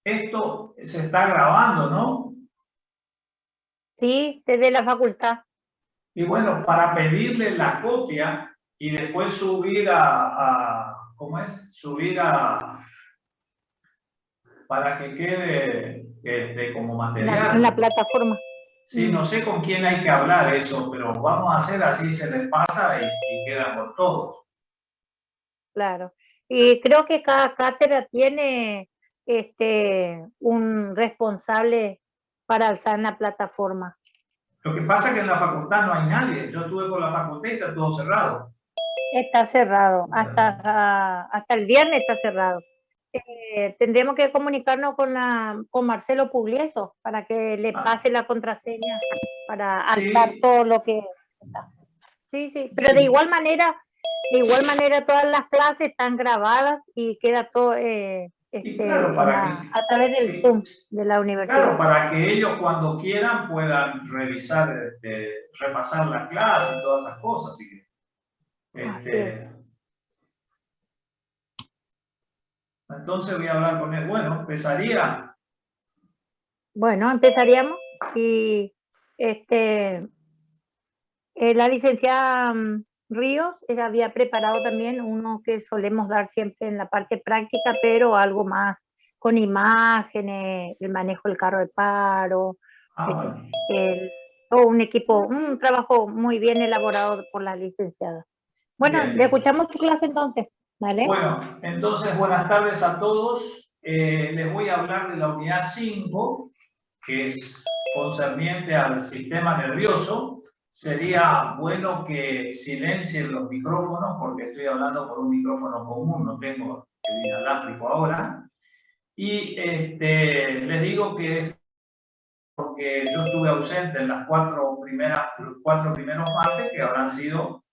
esto se está grabando, ¿no? Sí, desde la facultad. Y bueno, para pedirle la copia y después subir ¿cómo es? Subir para que quede como material. En la plataforma. Sí, no sé con quién hay que hablar eso, pero vamos a hacer así, se les pasa y queda por todos. Claro. Y creo que cada cátedra tiene un responsable para alzar en la plataforma. Lo que pasa es que en la facultad no hay nadie. Yo estuve por la facultad y está todo cerrado. Está cerrado. Hasta el viernes está cerrado. Tendremos que comunicarnos con Marcelo Puglieso para que le pase la contraseña para alzar todo lo que está. Sí, sí. Pero de igual manera todas las clases están grabadas y queda todo claro, a través del Zoom de la universidad. Claro, para que ellos cuando quieran puedan revisar, repasar la clase y todas esas cosas. Así que, entonces voy a hablar con él. Bueno, empezaría. Bueno, empezaríamos y la licenciada Ríos había preparado también uno que solemos dar siempre en la parte práctica, pero algo más con imágenes, el manejo del carro de paro, todo un equipo, un trabajo muy bien elaborado por la licenciada. Bueno, Bien. le escuchamos su clase entonces. ¿Vale? Bueno, entonces buenas tardes a todos. Les voy a hablar de la unidad 5, que es concerniente al sistema nervioso. Sería bueno que silencien los micrófonos porque estoy hablando por un micrófono común, no tengo el inalámbrico ahora. Y les digo que es porque yo estuve ausente en las cuatro primeros martes, que habrán sido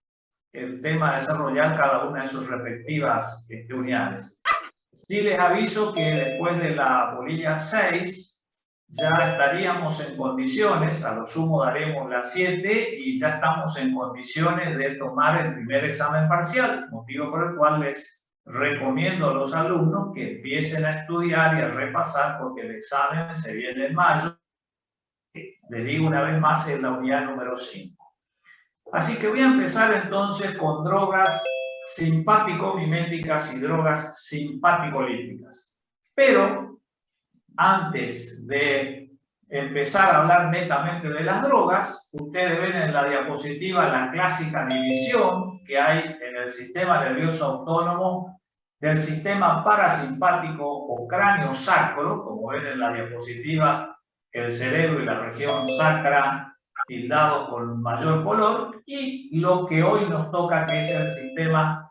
el tema de desarrollar cada una de sus respectivas unidades. Sí les aviso que después de la bolilla 6 ya estaríamos en condiciones, a lo sumo daremos la 7 y ya estamos en condiciones de tomar el primer examen parcial, motivo por el cual les recomiendo a los alumnos que empiecen a estudiar y a repasar porque el examen se viene en mayo. Les digo una vez más, es la unidad número 5. Así que voy a empezar entonces con drogas simpático-miméticas y drogas simpático-líticas. Pero antes de empezar a hablar netamente de las drogas, ustedes ven en la diapositiva la clásica división que hay en el sistema nervioso autónomo del sistema parasimpático o cráneo sacro, como ven en la diapositiva, el cerebro y la región sacra tildados con mayor color, y lo que hoy nos toca, que es el sistema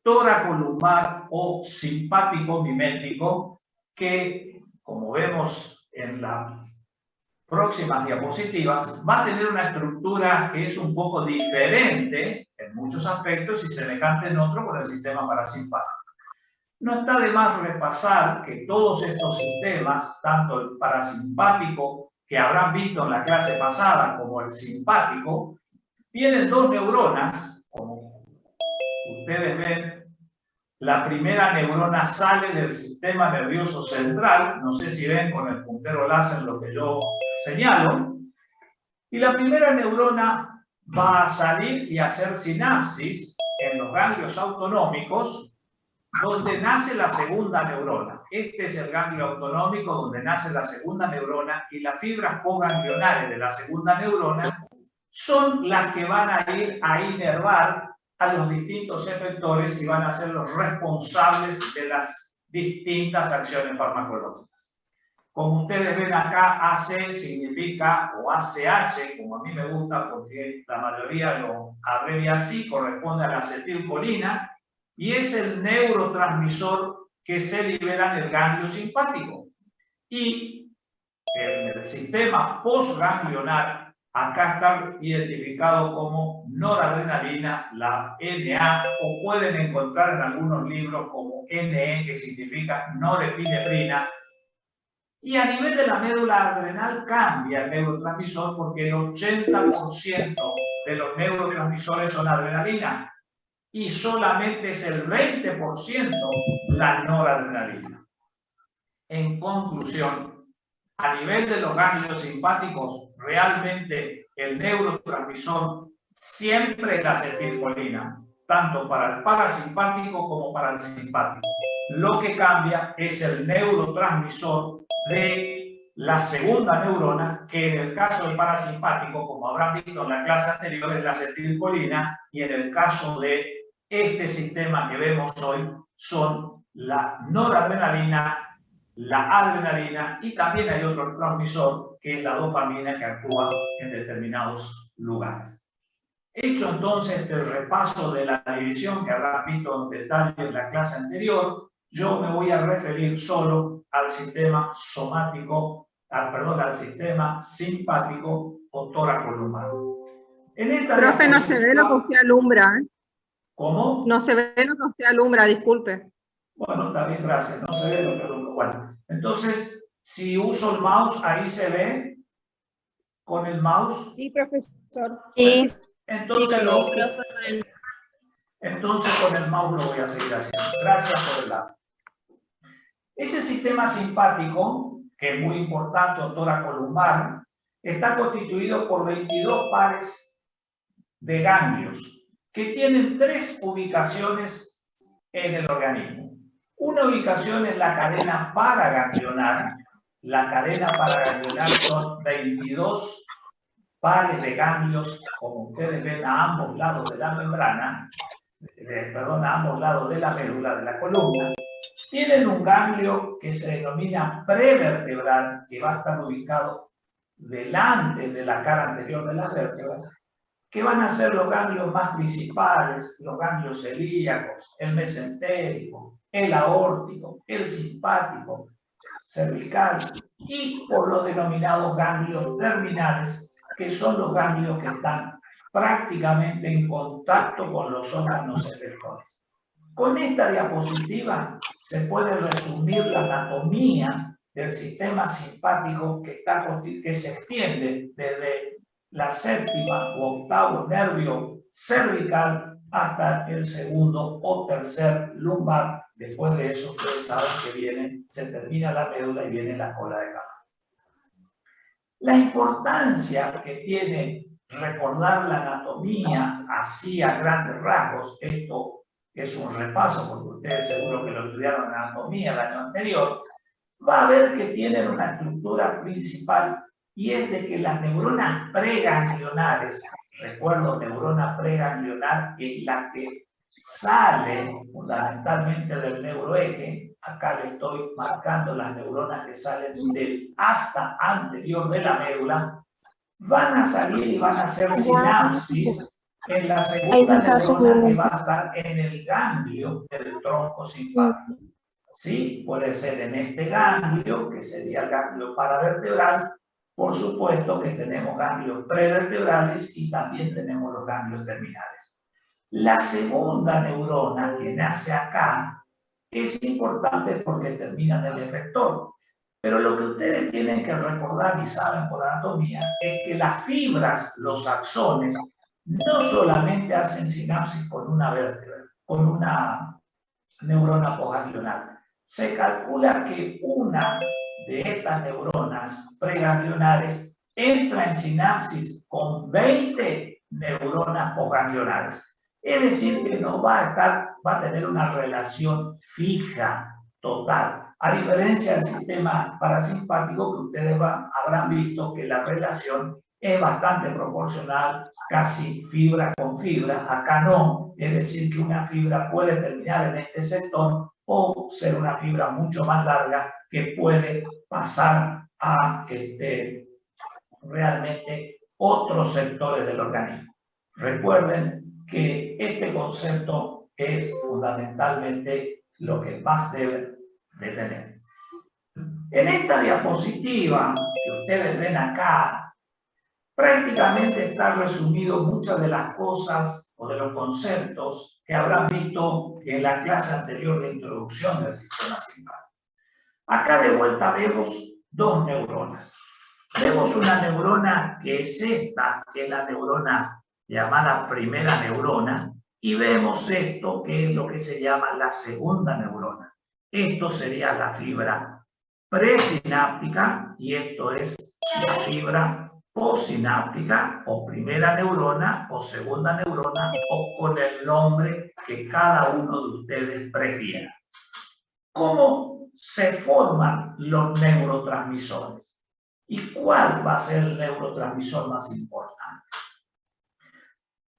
toracolumbar o simpático mimético, que, como vemos en las próximas diapositivas, va a tener una estructura que es un poco diferente en muchos aspectos y semejante en otros con el sistema parasimpático. No está de más repasar que todos estos sistemas, tanto el parasimpático que habrán visto en la clase pasada como el simpático, tienen dos neuronas, como ustedes ven. La primera neurona sale del sistema nervioso central, no sé si ven con el puntero láser lo que yo señalo, y la primera neurona va a salir y hacer sinapsis en los ganglios autonómicos, donde nace la segunda neurona. Este es el ganglio autonómico donde nace la segunda neurona, y las fibras coganglionares de la segunda neurona son las que van a ir a inervar a los distintos efectores y van a ser los responsables de las distintas acciones farmacológicas. Como ustedes ven acá, AC significa, o ACH, como a mí me gusta porque la mayoría lo abrevia así, corresponde a la acetilcolina, y es el neurotransmisor que se libera en el ganglio simpático. Y en el sistema postganglionar, acá está identificado como noradrenalina, la NA, o pueden encontrar en algunos libros como NE, que significa norepinefrina. Y a nivel de la médula adrenal cambia el neurotransmisor porque el 80% de los neurotransmisores son adrenalina y solamente es el 20% la noradrenalina. en conclusión, a nivel de los ganglios simpáticos, realmente el neurotransmisor siempre es la acetilcolina, tanto para el parasimpático como para el simpático. Lo que cambia es el neurotransmisor de la segunda neurona, que en el caso del parasimpático, como habrán visto en la clase anterior, es la acetilcolina, y en el caso de este sistema que vemos hoy, son la noradrenalina, la adrenalina, y también hay otro transmisor que es la dopamina, que actúa en determinados lugares. Hecho entonces el repaso de la división que habrán visto en detalle en la clase anterior, yo me voy a referir solo al sistema somático, al sistema simpático o tóraco-lumbar. Profe, no se ve lo que usted alumbra, ¿eh? ¿Cómo? No se ve lo que usted alumbra, disculpe. Bueno, está bien, gracias. No se ve lo que alumbra. Bueno, entonces, si uso el mouse, ahí se ve con el mouse. Sí, profesor. Sí. Entonces, entonces con el mouse lo voy a seguir haciendo. Gracias por el lado. Ese sistema simpático, que es muy importante, o tóraco-lumbar, está constituido por 22 pares de ganglios que tienen 3 ubicaciones en el organismo. Una ubicación es la cadena paraganglionar. La cadena paraganglionar son 22 pares de ganglios, como ustedes ven, a ambos lados de la membrana, a ambos lados de la médula de la columna. Tienen un ganglio que se denomina prevertebral, que va a estar ubicado delante de la cara anterior de las vértebras, que van a ser los ganglios más principales, los ganglios celíacos, el mesentérico, el aórtico, el simpático, cervical, y por los denominados ganglios terminales, que son los ganglios que están prácticamente en contacto con los órganos efectores. Con esta diapositiva se puede resumir la anatomía del sistema simpático que se extiende desde la séptima u octavo nervio cervical hasta el segundo o tercer lumbar. Después de eso, ustedes saben que se termina la médula y viene la cola de caballo. La importancia que tiene recordar la anatomía así a grandes rasgos, esto es un repaso porque ustedes seguro que lo estudiaron en anatomía el año anterior, va a ver que tienen una estructura principal, y es de que las neuronas preganglionares, recuerdo, neurona preganglionar es la que sale fundamentalmente del neuroeje. Acá le estoy marcando las neuronas que salen del asta anterior de la médula, van a salir y van a hacer sinapsis en la segunda neurona, que va a estar en el ganglio del tronco simpático. ¿Sí? Puede ser en este ganglio, que sería el ganglio paravertebral. Por supuesto que tenemos ganglios prevertebrales y también tenemos los ganglios terminales. La segunda neurona, que nace acá, es importante porque termina en el efector. Pero lo que ustedes tienen que recordar y saben por anatomía es que las fibras, los axones, no solamente hacen sinapsis con una vértebra, con una neurona postganglional. Se calcula que una de estas neuronas preganglionares entra en sinapsis con 20 neuronas postganglionares. Es decir, que no va a tener una relación fija, total. A diferencia del sistema parasimpático, que ustedes habrán visto que la relación es bastante proporcional, casi fibra con fibra. Acá no, es decir, que una fibra puede terminar en este sector o ser una fibra mucho más larga que puede pasar a realmente otros sectores del organismo. Recuerden que este concepto es fundamentalmente lo que más deben de tener. En esta diapositiva que ustedes ven acá, prácticamente está resumido muchas de las cosas o de los conceptos que habrán visto en la clase anterior de introducción del sistema simpático. Acá de vuelta vemos 2 neuronas. Vemos una neurona que es esta, que es la neurona llamada primera neurona, y vemos esto, que es lo que se llama la segunda neurona. Esto sería la fibra presináptica y esto es la fibra postsináptica o primera neurona o segunda neurona o con el nombre que cada uno de ustedes prefiera. ¿Cómo se forman los neurotransmisores? ¿Y cuál va a ser el neurotransmisor más importante?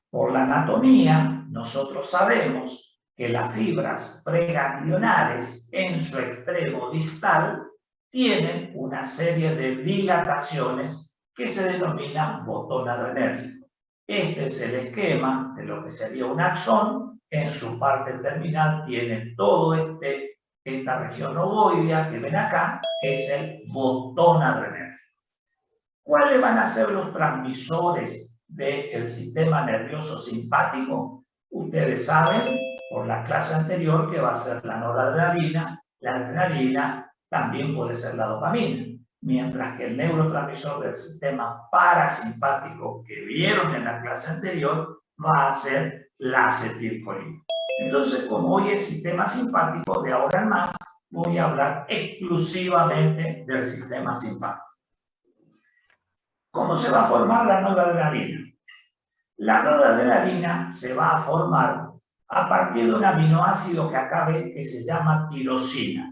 Por la anatomía, nosotros sabemos que las fibras preganglionares en su extremo distal tienen una serie de dilataciones que se denominan botón adrenérgico. Este es el esquema de lo que sería un axón. En su parte terminal tiene todo esta región ovoidea que ven acá, que es el botón adrenérgico. ¿Cuáles van a ser los transmisores del sistema nervioso simpático? Ustedes saben por la clase anterior que va a ser la noradrenalina, la adrenalina, también puede ser la dopamina, mientras que el neurotransmisor del sistema parasimpático que vieron en la clase anterior va a ser la acetilcolina. Entonces, como hoy es sistema simpático, de ahora en más voy a hablar exclusivamente del sistema simpático. ¿Cómo se va a formar la noradrenalina? La noradrenalina se va a formar a partir de un aminoácido que acá ven que se llama tirosina.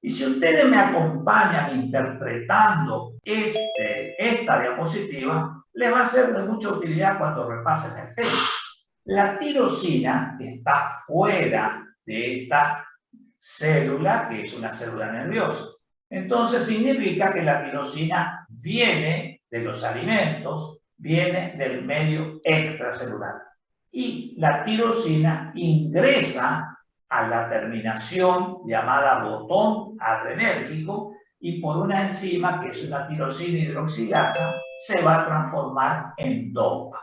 Y si ustedes me acompañan interpretando esta diapositiva, les va a ser de mucha utilidad cuando repasen el tema. La tirosina está fuera de esta célula, que es una célula nerviosa. Entonces significa que la tirosina viene de los alimentos, viene del medio extracelular. Y la tirosina ingresa a la terminación llamada botón adrenérgico y por una enzima que es una tirosina hidroxilasa se va a transformar en dopa.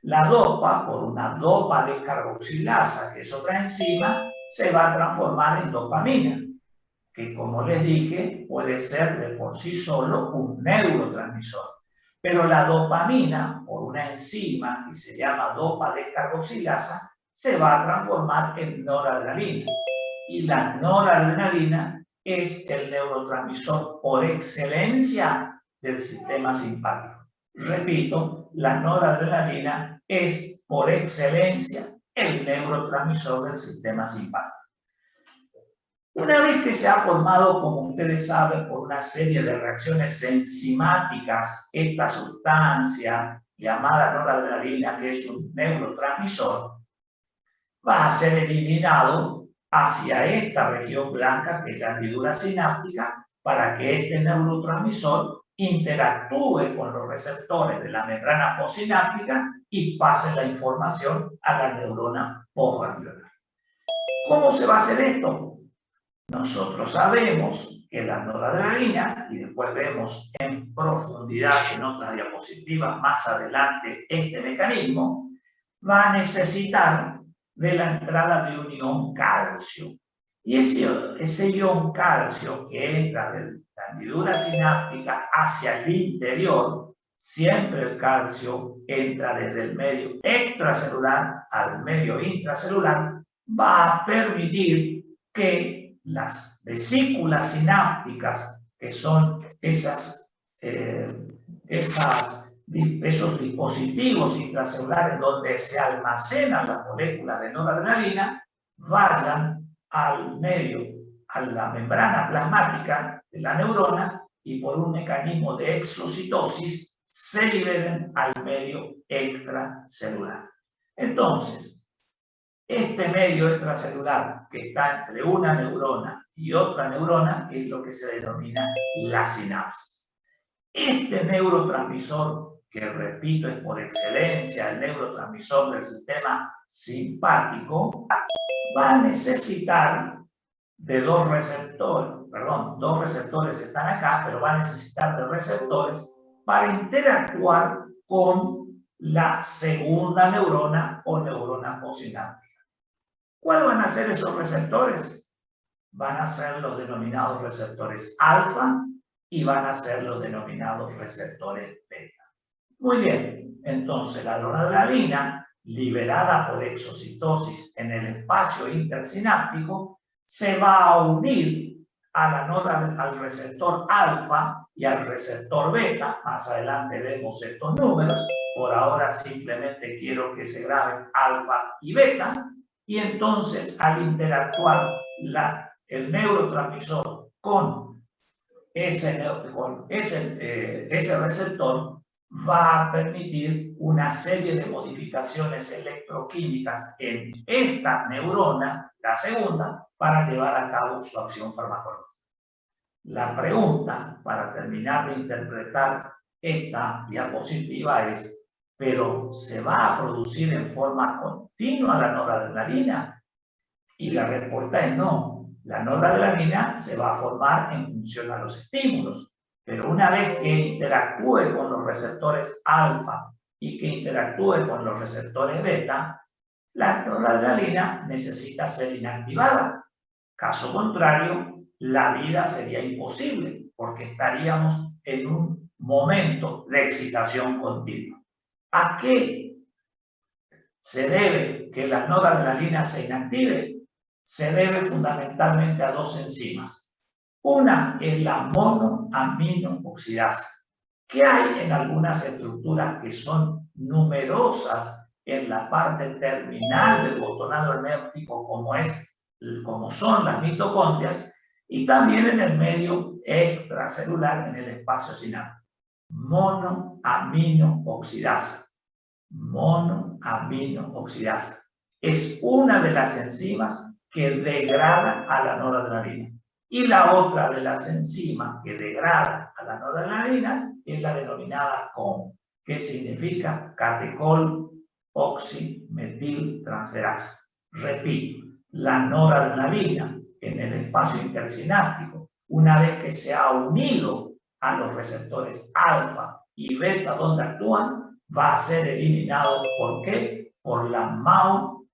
La dopa, por una dopa de carboxilasa, que es otra enzima, se va a transformar en dopamina, que como les dije puede ser de por sí solo un neurotransmisor. Pero la dopamina, por una enzima que se llama dopa de carboxilasa, se va a transformar en noradrenalina. Y la noradrenalina es el neurotransmisor por excelencia del sistema simpático. Repito, la noradrenalina es por excelencia el neurotransmisor del sistema simpático. Una vez que se ha formado, como ustedes saben, por una serie de reacciones enzimáticas, esta sustancia llamada noradrenalina, que es un neurotransmisor, va a ser eliminado hacia esta región blanca, que es la hendidura sináptica, para que este neurotransmisor interactúe con los receptores de la membrana postsináptica y pase la información a la neurona postganglionar. ¿Cómo se va a hacer esto? Nosotros sabemos que la noradrenalina, y después vemos en profundidad en otras diapositivas más adelante este mecanismo, va a necesitar de la entrada de un ion calcio. Y ese ion calcio que entra de la hendidura sináptica hacia el interior, siempre el calcio entra desde el medio extracelular al medio intracelular, va a permitir que las vesículas sinápticas, que son esos dispositivos intracelulares donde se almacenan las moléculas de noradrenalina, vayan al medio, a la membrana plasmática de la neurona y por un mecanismo de exocitosis se liberen al medio extracelular. Entonces, este medio extracelular que está entre una neurona y otra neurona es lo que se denomina la sinapsis. Este neurotransmisor, que repito es por excelencia el neurotransmisor del sistema simpático, va a necesitar de dos receptores están acá, pero va a necesitar de receptores para interactuar con la segunda neurona o neurona postsináptica. ¿Cuáles van a ser esos receptores? Van a ser los denominados receptores alfa y van a ser los denominados receptores beta. Muy bien, entonces la noradrenalina, liberada por exocitosis en el espacio intersináptico, se va a unir al receptor alfa y al receptor beta. Más adelante vemos estos números. Por ahora simplemente quiero que se graben alfa y beta. Y entonces al interactuar el neurotransmisor con ese receptor, va a permitir una serie de modificaciones electroquímicas en esta neurona, la segunda, para llevar a cabo su acción farmacológica. La pregunta, para terminar de interpretar esta diapositiva, es: ¿pero se va a producir en forma continua la noradrenalina? Y la respuesta es no. La noradrenalina se va a formar en función a los estímulos, pero una vez que interactúe con los receptores alfa y que interactúe con los receptores beta, la noradrenalina necesita ser inactivada. Caso contrario, la vida sería imposible, porque estaríamos en un momento de excitación continua. ¿A qué se debe que la noradrenalina se inactive? Se debe fundamentalmente a dos enzimas. Una es la monoaminooxidasa, que hay en algunas estructuras que son numerosas en la parte terminal del botonado enérgico, como son las mitocondrias, y también en el medio extracelular, en el espacio sináptico. Monoaminooxidasa. Monoaminooxidasa es una de las enzimas que degrada a la noradrenalina. Y la otra de las enzimas que degrada a la noradrenalina es la denominada COM, que significa catecol oximetiltransferasa. Repito, la noradrenalina en el espacio intersináptico, una vez que se ha unido a los receptores alfa y beta donde actúan, va a ser eliminado. ¿Por qué? Por la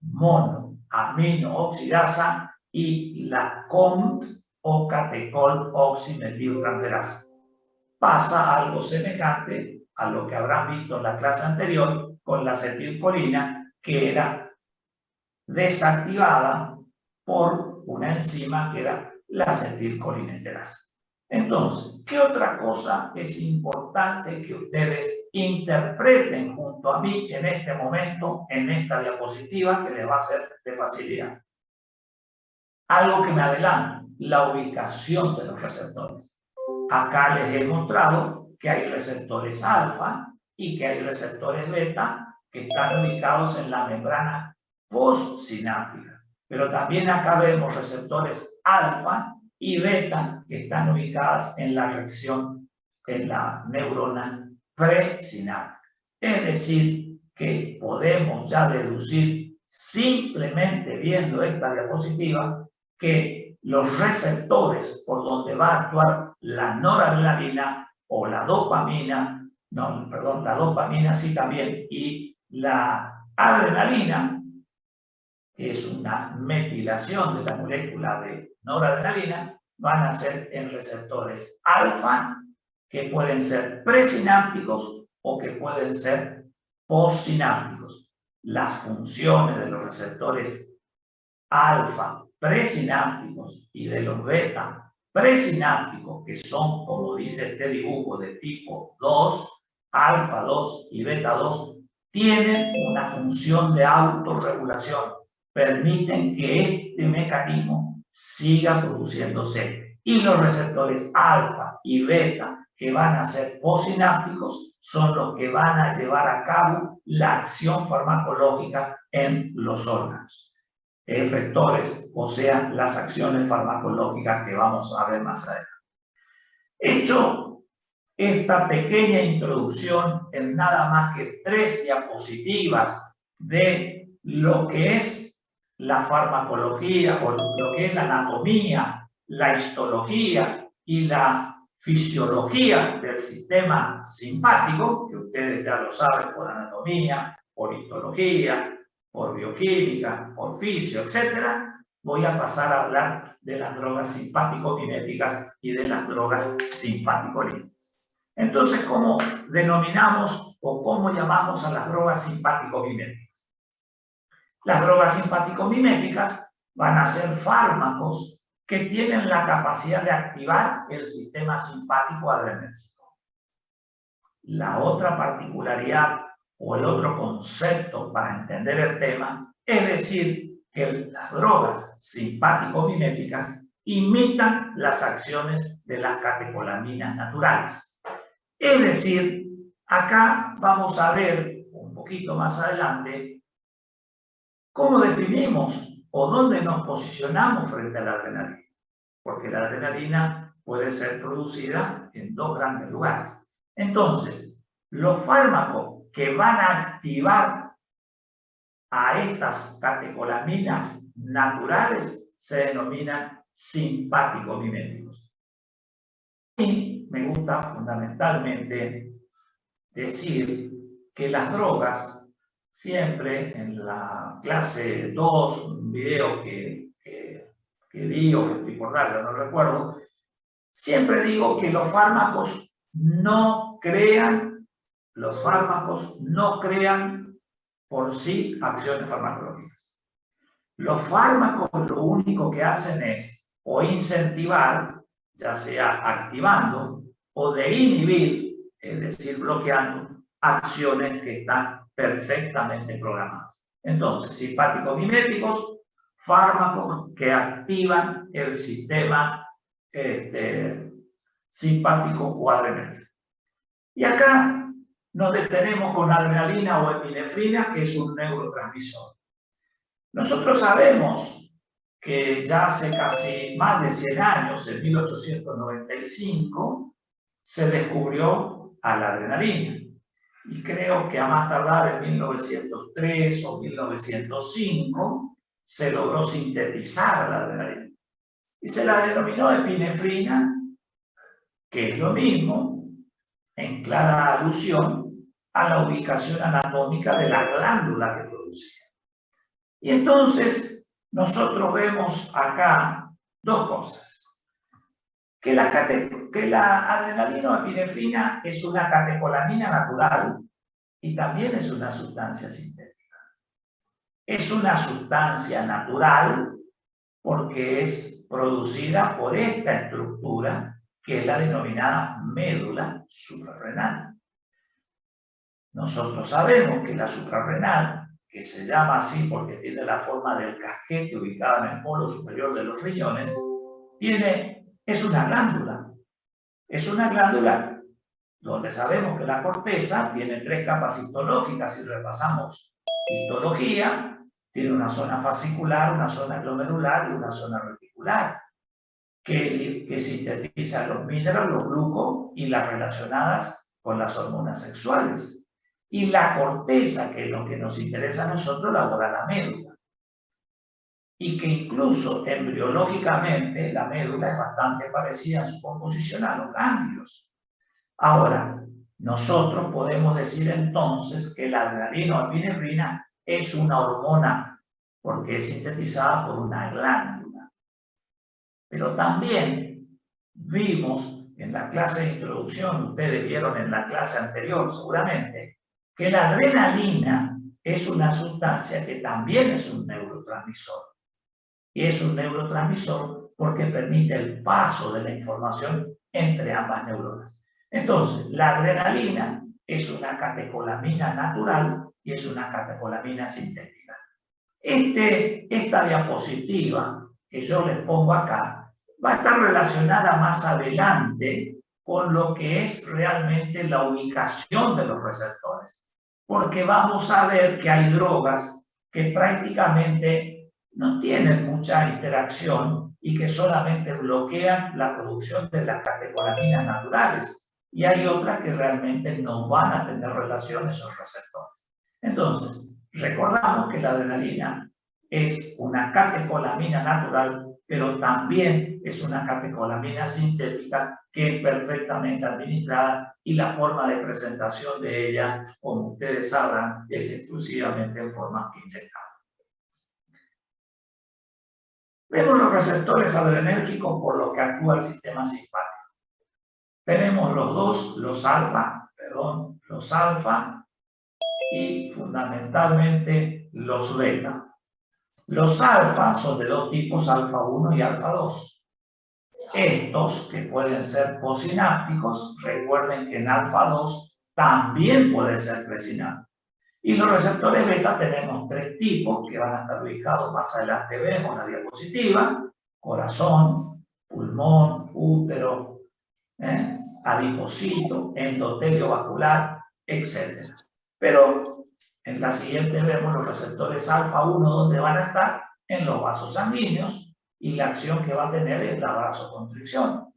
monoaminooxidasa y la COM o catecol oximetiltransferasa. Pasa algo semejante a lo que habrán visto en la clase anterior con la acetilcolina, que era desactivada por una enzima que era la acetilcolinesterasa. Entonces, ¿qué otra cosa es importante que ustedes interpreten junto a mí en este momento, en esta diapositiva, que les va a ser de facilidad? Algo que me adelanta: la ubicación de los receptores. Acá les he mostrado que hay receptores alfa y que hay receptores beta que están ubicados en la membrana postsináptica. Pero también acá vemos receptores alfa y beta que están ubicadas en la región, en la neurona presináptica. Es decir, que podemos ya deducir, simplemente viendo esta diapositiva, que los receptores por donde va a actuar la noradrenalina o la dopamina, la dopamina sí también, y la adrenalina, que es una metilación de la molécula de noradrenalina, van a ser en receptores alfa, que pueden ser presinápticos o que pueden ser postsinápticos. Las funciones de los receptores alfa presinápticos y de los beta presinápticos, que son, como dice este dibujo, de tipo 2, alfa 2 y beta 2, tienen una función de autorregulación. Permiten que este mecanismo siga produciéndose. Y los receptores alfa y beta, que van a ser postsinápticos, son los que van a llevar a cabo la acción farmacológica en los órganos. Efectores, o sea, las acciones farmacológicas que vamos a ver más adelante. Hecho esta pequeña introducción en nada más que 3 diapositivas de lo que es la farmacología, o lo que es la anatomía, la histología y la fisiología del sistema simpático, que ustedes ya lo saben por anatomía, por histología, por bioquímica, por fisio, etc. Voy a pasar a hablar de las drogas simpático-miméticas y de las drogas simpático-líticas. Entonces, ¿cómo denominamos o cómo llamamos a las drogas simpático-miméticas? Las drogas simpático-miméticas van a ser fármacos que tienen la capacidad de activar el sistema simpático adrenérgico. La otra particularidad o el otro concepto para entender el tema es decir que las drogas simpático-miméticas imitan las acciones de las catecolaminas naturales. Es decir, acá vamos a ver un poquito más adelante cómo definimos o dónde nos posicionamos frente a la adrenalina. Porque la adrenalina puede ser producida en dos grandes lugares. Entonces, los fármacos que van a activar a estas catecolaminas naturales se denominan simpático-miméticos. Y me gusta fundamentalmente decir que las drogas, siempre en la clase 2, un video que di o que estoy por dar, ya no recuerdo, siempre digo que los fármacos no crean por sí acciones farmacológicas. Los fármacos lo único que hacen es o incentivar, ya sea activando, o de inhibir, es decir, bloqueando acciones que están perfectamente programadas. Entonces, simpático-miméticos, fármacos que activan el sistema simpático o adrenérgico. Y acá nos detenemos con adrenalina o epinefrina, que es un neurotransmisor. Nosotros sabemos que ya hace casi más de 100 años, en 1895, se descubrió a la adrenalina. Y creo que a más tardar en 1903 o 1905 se logró sintetizar la adrenalina. Y se la denominó epinefrina, que es lo mismo, en clara alusión a la ubicación anatómica de la glándula que producía. Y entonces nosotros vemos acá dos cosas. Que la adrenalina o epinefrina es una catecolamina natural y también es una sustancia sintética. Es una sustancia natural porque es producida por esta estructura que es la denominada médula suprarrenal. Nosotros sabemos que la suprarrenal, que se llama así porque tiene la forma del casquete ubicada en el polo superior de los riñones, es una glándula. Es una glándula donde sabemos que la corteza tiene 3 capas histológicas. Si repasamos histología, tiene una zona fascicular, una zona glomerular y una zona reticular, que sintetiza los minerales, los glucos y las relacionadas con las hormonas sexuales. Y la corteza, que es lo que nos interesa a nosotros, elabora la médula. Y que incluso embriológicamente la médula es bastante parecida en su composición a los ganglios. Ahora, nosotros podemos decir entonces que la adrenalina o epinefrina es una hormona porque es sintetizada por una glándula. Pero también vimos en la clase de introducción, ustedes vieron en la clase anterior seguramente, que la adrenalina es una sustancia que también es un neurotransmisor. Y es un neurotransmisor porque permite el paso de la información entre ambas neuronas. Entonces, la adrenalina es una catecolamina natural y es una catecolamina sintética. Esta diapositiva que yo les pongo acá va a estar relacionada más adelante con lo que es realmente la ubicación de los receptores. Porque vamos a ver que hay drogas que prácticamente no tienen mucha interacción y que solamente bloquean la producción de las catecolaminas naturales. Y hay otras que realmente no van a tener relación esos receptores. Entonces, recordamos que la adrenalina es una catecolamina natural, pero también es una catecolamina sintética que es perfectamente administrada y la forma de presentación de ella, como ustedes sabrán, es exclusivamente en forma inyectable. Vemos los receptores adrenérgicos por los que actúa el sistema simpático. Tenemos los alfa y fundamentalmente los beta. Los alfa son de dos tipos, alfa 1 y alfa 2. Estos, que pueden ser posinápticos, recuerden que en alfa 2 también puede ser presináptico. Y los receptores beta tenemos tres tipos que van a estar ubicados más adelante, vemos en la diapositiva: corazón, pulmón, útero, adipocito, endotelio vascular, etc. Pero en la siguiente vemos los receptores alfa 1, donde van a estar en los vasos sanguíneos, y la acción que va a tener es la vasoconstricción.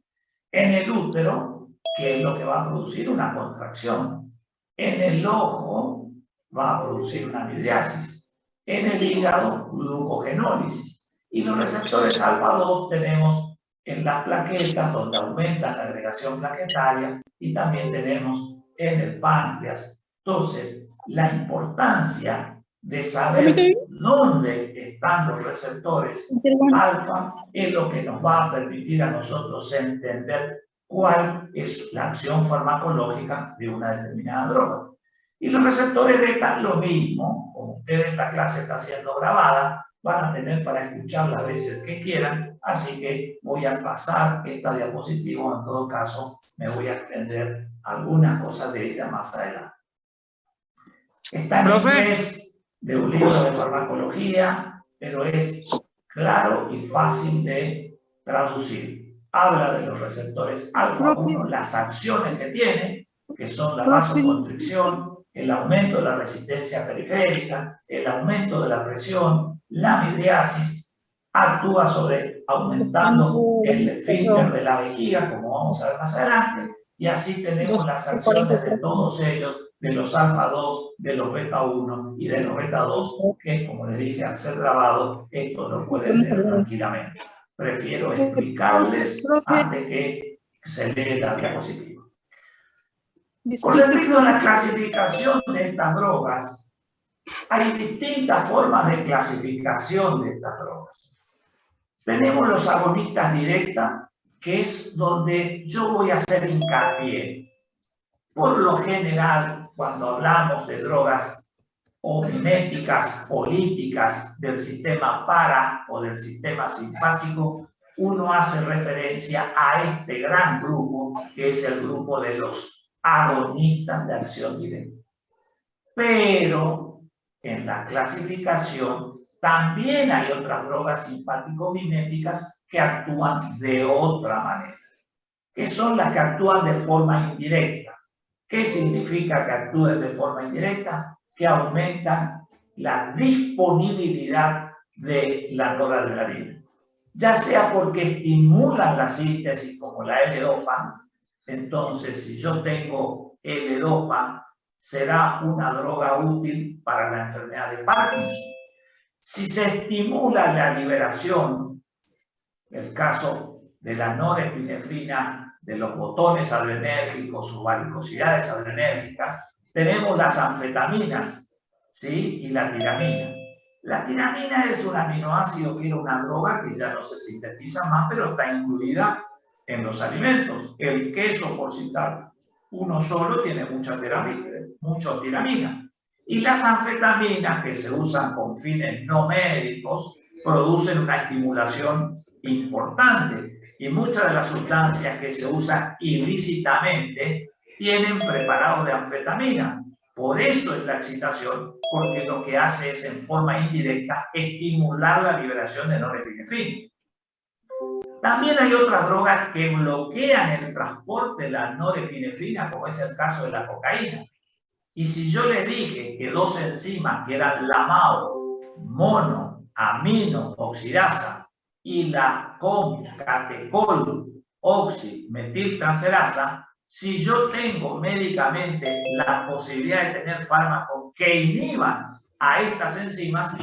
En el útero, que es lo que va a producir una contracción. En el ojo, va a producir una midriasis. En el hígado, glucogenólisis. Y los receptores alfa 2 tenemos en las plaquetas, donde aumenta la agregación plaquetaria, y también tenemos en el páncreas. Entonces, la importancia de saber dónde están los receptores alfa es lo que nos va a permitir a nosotros entender cuál es la acción farmacológica de una determinada droga. Y los receptores beta, lo mismo. Como ustedes, esta clase está siendo grabada, van a tener para escuchar las veces que quieran, así que voy a pasar esta diapositiva. En todo caso, me voy a extender algunas cosas de ella más adelante. Está en inglés, de un libro de farmacología, pero es claro y fácil de traducir. Habla de los receptores alfa 1, las acciones que tiene, que son la vasoconstricción, el aumento de la resistencia periférica, el aumento de la presión, la midriasis, actúa sobre aumentando el esfínter de la vejiga, como vamos a ver más adelante, y así tenemos las acciones de todos ellos, de los alfa 2, de los beta 1 y de los beta 2, que, como les dije, al ser grabado, esto lo pueden leer tranquilamente. Prefiero explicarles antes que se lee la diapositiva. Con respecto a la clasificación de estas drogas, hay distintas formas de clasificación de estas drogas. Tenemos los agonistas directas, que es donde yo voy a hacer hincapié. Por lo general, cuando hablamos de drogas miméticas políticas del sistema para o del sistema simpático, uno hace referencia a este gran grupo, que es el grupo de los agonistas de acción directa. Pero en la clasificación también hay otras drogas simpático-miméticas que actúan de otra manera, que son las que actúan de forma indirecta. ¿Qué significa que actúen de forma indirecta? Que aumentan la disponibilidad de la noradrenalina, ya sea porque estimulan la síntesis, como la L-Dopa. Entonces, si yo tengo L-Dopa, será una droga útil para la enfermedad de Parkinson. Si se estimula la liberación, el caso de la norepinefrina, de los botones adrenérgicos o varicosidades adrenérgicas, tenemos las anfetaminas, ¿sí? Y la tiramina. La tiramina es un aminoácido que era una droga que ya no se sintetiza más, pero está incluida en los alimentos. El queso, por citar uno solo, tiene mucha tiramina. Y las anfetaminas, que se usan con fines no médicos, producen una estimulación importante. Y muchas de las sustancias que se usan ilícitamente tienen preparados de anfetamina. Por eso es la excitación, porque lo que hace es, en forma indirecta, estimular la liberación de norepinefrina. También hay otras drogas que bloquean el transporte de la norepinefrina, como es el caso de la cocaína. Y si yo les dije que dos enzimas, que eran la MAO, monoamino-oxidasa, y la catecol oximetiltransferasa, si yo tengo médicamente la posibilidad de tener fármacos que inhiban a estas enzimas,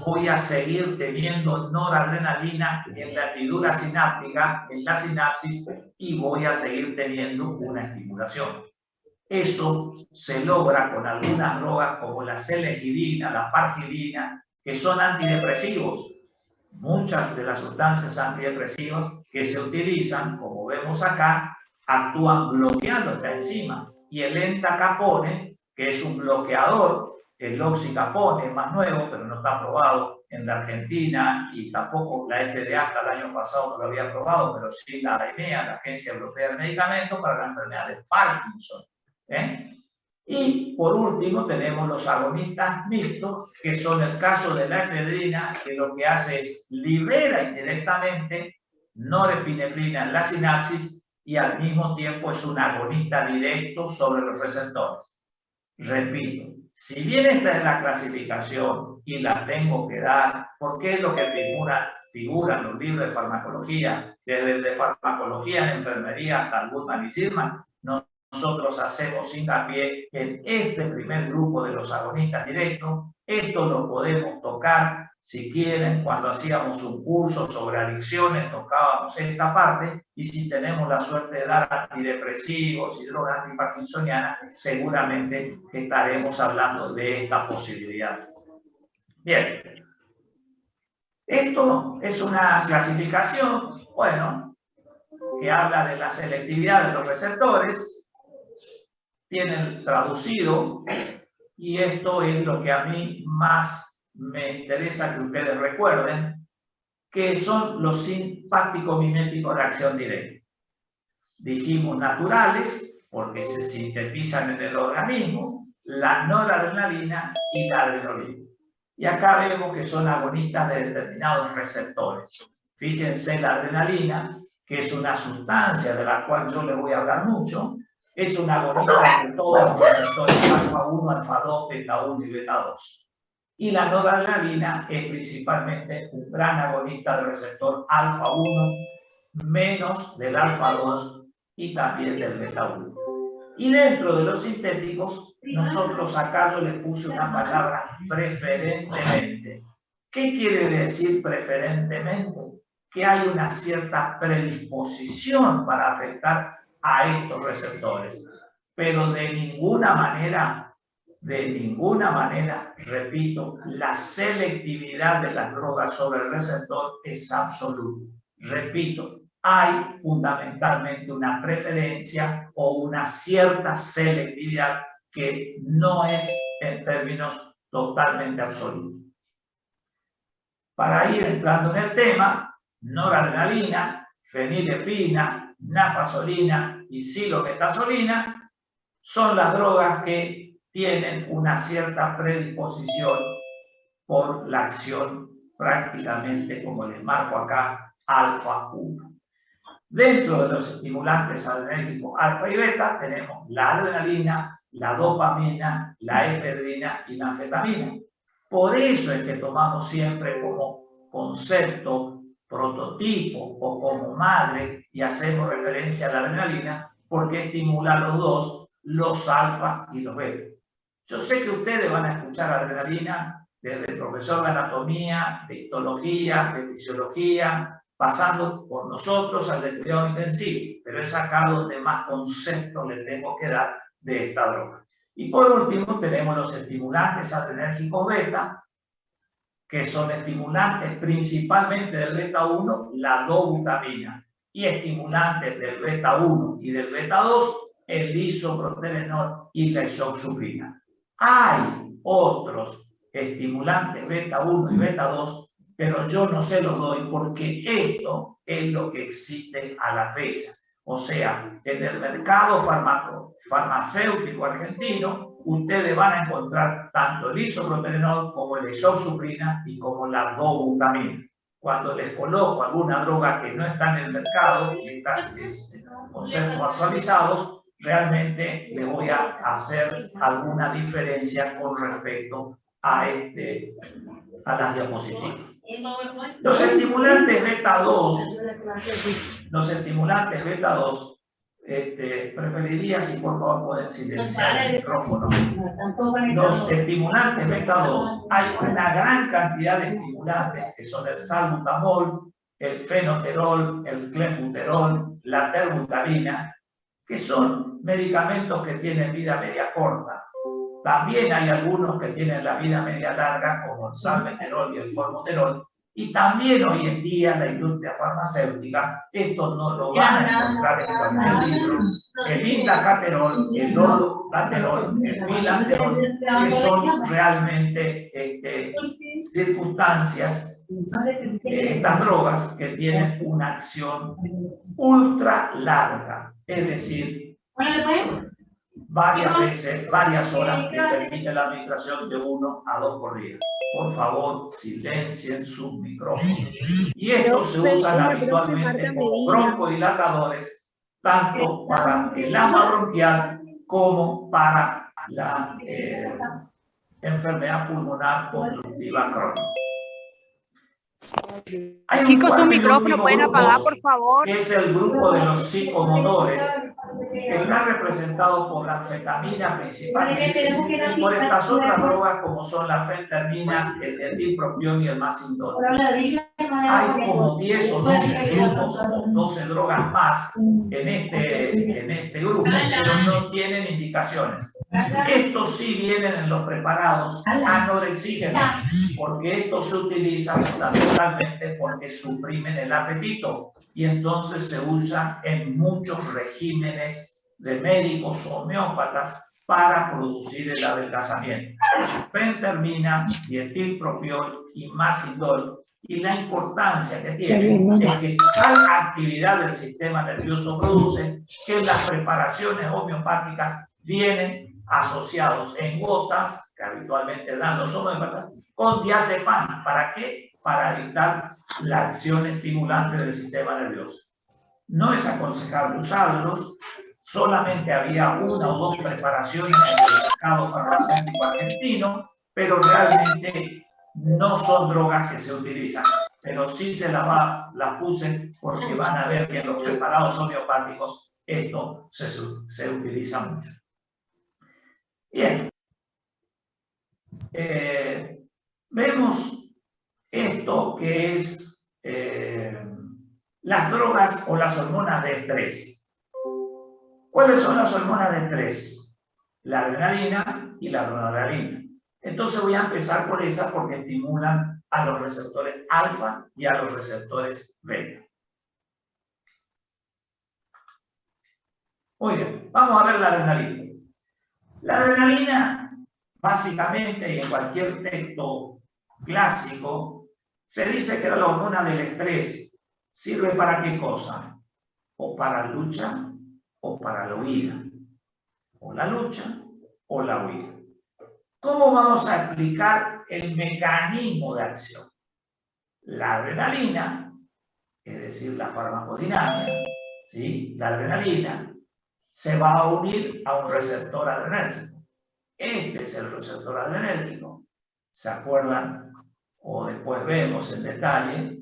voy a seguir teniendo noradrenalina en la hendidura sináptica, en la sinapsis, y voy a seguir teniendo una estimulación. Eso se logra con algunas drogas como la selegidina, la pargilina, que son antidepresivos. Muchas de las sustancias antidepresivas que se utilizan, como vemos acá, actúan bloqueando esta enzima. Y el entacapone, que es un bloqueador el oxicapone es más nuevo, pero no está aprobado en la Argentina, y tampoco la FDA hasta el año pasado no lo había aprobado, pero sí la AEMEA, la Agencia Europea del Medicamento, para la enfermedad de Parkinson. Y por último tenemos los agonistas mixtos, que son el caso de la efedrina, que lo que hace es libera indirectamente norepinefrina en la sinapsis y al mismo tiempo es un agonista directo sobre los receptores. Repito, si bien esta es la clasificación y la tengo que dar, porque es lo que figura en los libros de farmacología, desde el de farmacología en enfermería hasta el Goodman y Silman, nosotros hacemos hincapié en este primer grupo de los agonistas directos. Esto lo podemos tocar, si quieren, cuando hacíamos un curso sobre adicciones, tocábamos esta parte, y si tenemos la suerte de dar antidepresivos y drogas antiparkinsonianas, seguramente estaremos hablando de esta posibilidad. Bien. Esto es una clasificación, bueno, que habla de la selectividad de los receptores. Tienen traducido, y esto es lo que a mí más me interesa que ustedes recuerden, que son los simpático-miméticos de acción directa. Dijimos naturales, porque se sintetizan en el organismo, la noradrenalina y la adrenalina. Y acá vemos que son agonistas de determinados receptores. Fíjense la adrenalina, que es una sustancia de la cual yo les voy a hablar mucho, es un agonista de todos los receptores alfa 1, alfa 2, beta 1 y beta 2. Y la noradrenalina es principalmente un gran agonista del receptor alfa 1, menos del alfa 2 y también del beta 1. Y dentro de los sintéticos, nosotros acá yo les puse una palabra preferentemente. ¿Qué quiere decir preferentemente? Que hay una cierta predisposición para afectar a estos receptores, pero de ninguna manera, repito, la selectividad de las drogas sobre el receptor es absoluta. Repito, hay fundamentalmente una preferencia o una cierta selectividad que no es en términos totalmente absolutos. Para ir entrando en el tema, noradrenalina, fenilefrina, nafasolina y silometasolina son las drogas que tienen una cierta predisposición por la acción prácticamente, como les marco acá, alfa 1. Dentro de los estimulantes adrenérgicos alfa y beta tenemos la adrenalina, la dopamina, la efedrina y la anfetamina. Por eso es que tomamos siempre como concepto, prototipo o como madre y hacemos referencia a la adrenalina porque estimula los dos, los alfa y los beta. Yo sé que ustedes van a escuchar adrenalina desde el profesor de anatomía, de histología, de fisiología, pasando por nosotros al de cuidado intensivo, pero es acá donde más conceptos le tengo que dar de esta droga. Y por último tenemos los estimulantes adrenérgicos beta, que son estimulantes principalmente del beta 1, la dobutamina, y estimulantes del beta 1 y del beta 2, el isoproterenol y la isoxsuprina. Hay otros estimulantes beta 1 y beta 2, pero yo no se los doy porque esto es lo que existe a la fecha. O sea, en el mercado farmacéutico argentino, ustedes van a encontrar tanto el isoproterenol como la isoxsuprina y como la dobutamina. Cuando les coloco alguna droga que no está en el mercado, conceptos actualizados, realmente le voy a hacer alguna diferencia con respecto a las diapositivas. Los estimulantes beta 2, preferiría si por favor pueden silenciar el micrófono. Los estimulantes beta 2, hay una gran cantidad de estimulantes que son el salbutamol, el fenoterol, el clenbuterol, la terbutalina, que son medicamentos que tienen vida media corta. También hay algunos que tienen la vida media larga, como el salmeterol y el formoterol. Y también hoy en día la industria farmacéutica, esto no lo van a encontrar en cualquier libro, el indacaterol, el laterol, el milaterol, que son realmente circunstancias, estas drogas que tienen una acción ultra larga, es decir, varias veces, varias horas, que permite la administración de 1 a 2 por día. Por favor, silencien sus micrófonos. Y estos se usan habitualmente como broncodilatadores, tanto para el asma bronquial como para la enfermedad pulmonar obstructiva crónica. Chicos, su micrófono pueden apagar, por favor. Que es el grupo de los psicomotores, que está representado por la anfetamina principalmente y por estas otras drogas como son la fentermina, el etilpropión y el macindol. Hay como 10 o 12 grupos o 12 drogas más en este grupo, pero no tienen indicaciones. Estos sí vienen en los preparados anorexígenos, porque estos se utilizan fundamentalmente porque suprimen el apetito y entonces se usan en muchos regímenes de médicos homeópatas para producir el adelgazamiento. Fentermina, dietilpropiol y macindol. Y la importancia que tiene es que tal actividad del sistema nervioso produce que las preparaciones homeopáticas vienen asociados en gotas, que habitualmente dan los homeópatas, con diazepam. ¿Para qué? Para evitar la acción estimulante del sistema nervioso. No es aconsejable usarlos, solamente había 1 o 2 preparaciones en el mercado farmacéutico argentino, pero realmente no son drogas que se utilizan. Pero sí se las puse porque van a ver que en los preparados homeopáticos esto se utiliza mucho. Bien. Vemos esto que es las drogas o las hormonas de estrés. ¿Cuáles son las hormonas de estrés? La adrenalina y la noradrenalina. Entonces voy a empezar por esas porque estimulan a los receptores alfa y a los receptores beta. Muy bien, vamos a ver la adrenalina. La adrenalina, básicamente, y en cualquier texto clásico, se dice que la hormona del estrés sirve para qué cosa, o para lucha o para la huida, o la lucha o la huida. ¿Cómo vamos a explicar el mecanismo de acción? La adrenalina, es decir, la farmacodinámica, ¿sí? La adrenalina se va a unir a un receptor adrenérgico. Este es el receptor adrenérgico. ¿Se acuerdan? O después vemos en detalle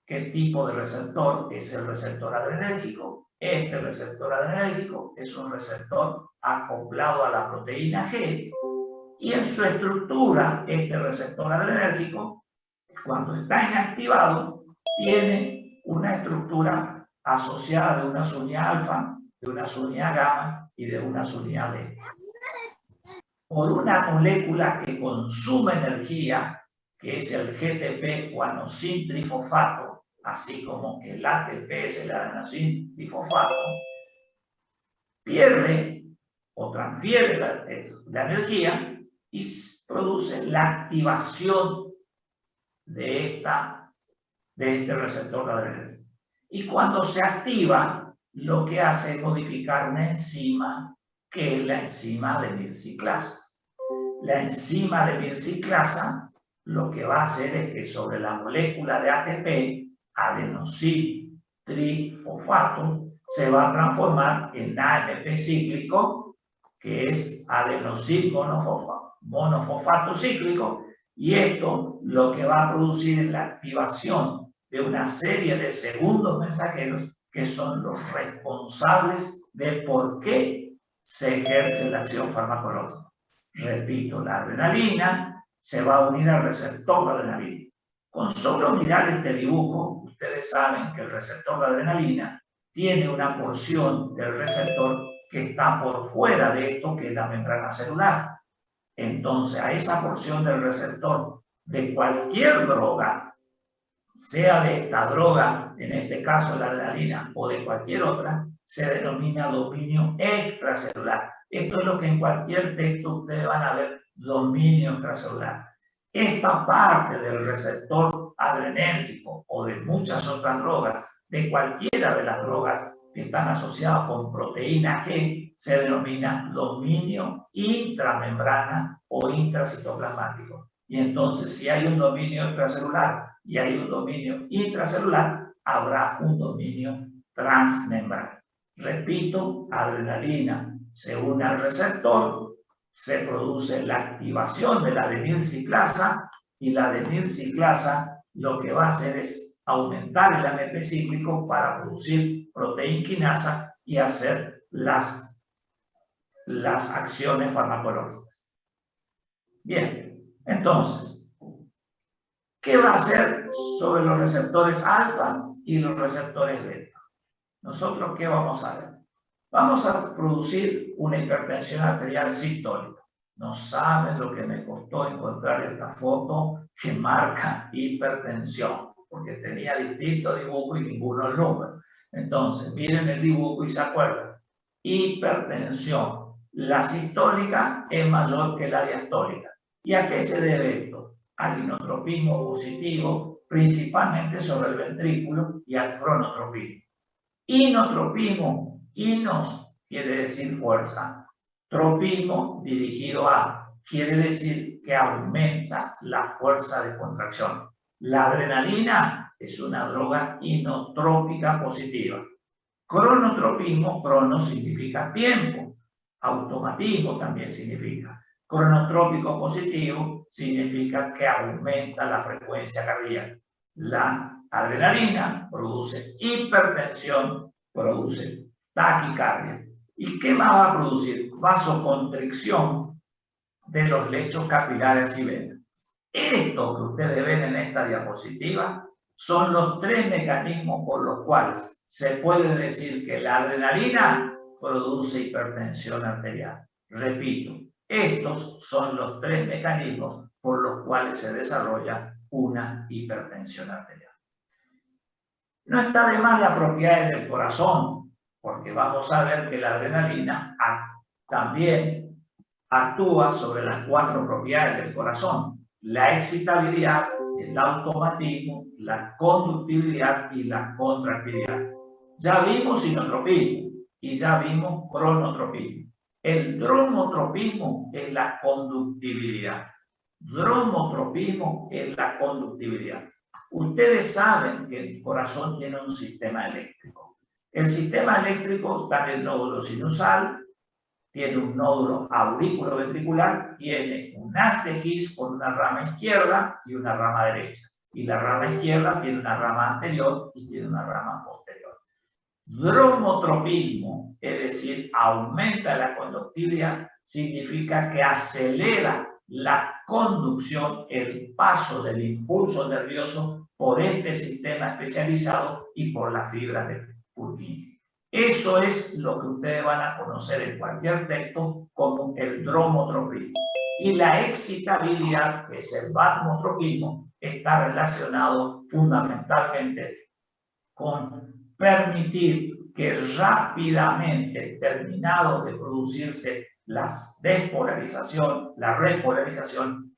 qué tipo de receptor es el receptor adrenérgico. Este receptor adrenérgico es un receptor acoplado a la proteína G y en su estructura, este receptor adrenérgico, cuando está inactivado, tiene una estructura asociada de una unidad alfa, de una unidad gamma y de una unidad beta. Por una molécula que consume energía, que es el GTP o adenosín trifosfato, así como el ATP es el adenosín trifosfato, pierde o transfiere la energía y produce la activación de este receptor adrenérgico. Y cuando se activa, lo que hace es modificar una enzima que es la enzima de milciclasa. La enzima de milciclasa lo que va a hacer es que sobre la molécula de ATP, adenosín trifosfato, se va a transformar en AMP cíclico, que es adenosín monofosfato cíclico, y esto lo que va a producir es la activación de una serie de segundos mensajeros que son los responsables de por qué se ejerce la acción farmacológica. Repito, la adrenalina se va a unir al receptor de adrenalina. Con solo mirar este dibujo, ustedes saben que el receptor de adrenalina tiene una porción del receptor que está por fuera de esto, que es la membrana celular. Entonces, a esa porción del receptor de cualquier droga, sea de esta droga, en este caso la adrenalina, o de cualquier otra, se denomina dominio extracelular. Esto es lo que en cualquier texto ustedes van a ver, dominio extracelular. Esta parte del receptor adrenérgico o de muchas otras drogas, de cualquiera de las drogas que están asociadas con proteína G, se denomina dominio intramembrana o intracitoplasmático. Y entonces, si hay un dominio extracelular y hay un dominio intracelular, habrá un dominio transmembrana. Repito, adrenalina se une al receptor, se produce la activación de la adenilciclasa y la adenilciclasa lo que va a hacer es aumentar el AMP cíclico para producir proteinquinasa y hacer las acciones farmacológicas. Bien, entonces, ¿qué va a hacer sobre los receptores alfa y los receptores beta? Nosotros, ¿qué vamos a ver? Vamos a producir una hipertensión arterial sistólica. No saben lo que me costó encontrar esta foto que marca hipertensión, porque tenía distintos dibujos y ninguno el número. Entonces, miren el dibujo y se acuerdan. Hipertensión. La sistólica es mayor que la diastólica. ¿Y a qué se debe esto? Al inotropismo positivo, principalmente sobre el ventrículo, y al cronotropismo. Inotropismo, inos quiere decir fuerza, tropismo dirigido a, quiere decir que aumenta la fuerza de contracción. La adrenalina es una droga inotrópica positiva. Cronotropismo, crono significa tiempo, automatismo también significa. Cronotrópico positivo significa que aumenta la frecuencia cardíaca. La adrenalina produce hipertensión, produce taquicardia. ¿Y qué más va a producir? Vasoconstricción de los lechos capilares y venas. Esto que ustedes ven en esta diapositiva son los tres mecanismos por los cuales se puede decir que la adrenalina produce hipertensión arterial. Repito, estos son los tres mecanismos por los cuales se desarrolla una hipertensión arterial. No está de más las propiedades del corazón, porque vamos a ver que la adrenalina también actúa sobre las cuatro propiedades del corazón: la excitabilidad, el automatismo, la conductibilidad y la contractilidad. Ya vimos sinotropismo y ya vimos cronotropismo. El dromotropismo es la conductibilidad. Dromotropismo es la conductibilidad. Ustedes saben que el corazón tiene un sistema eléctrico. El sistema eléctrico está en el nódulo sinusal, tiene un nódulo aurículo-ventricular, tiene un haz de His con una rama izquierda y una rama derecha. Y la rama izquierda tiene una rama anterior y tiene una rama posterior. Dromotropismo, es decir, aumenta la conductividad, significa que acelera la conducción, el paso del impulso nervioso por este sistema especializado y por las fibras de Purkinje. Eso es lo que ustedes van a conocer en cualquier texto como el dromotropismo. Y la excitabilidad, que es el vasotropismo, está relacionado fundamentalmente con permitir que rápidamente, terminado de producirse la despolarización, la repolarización,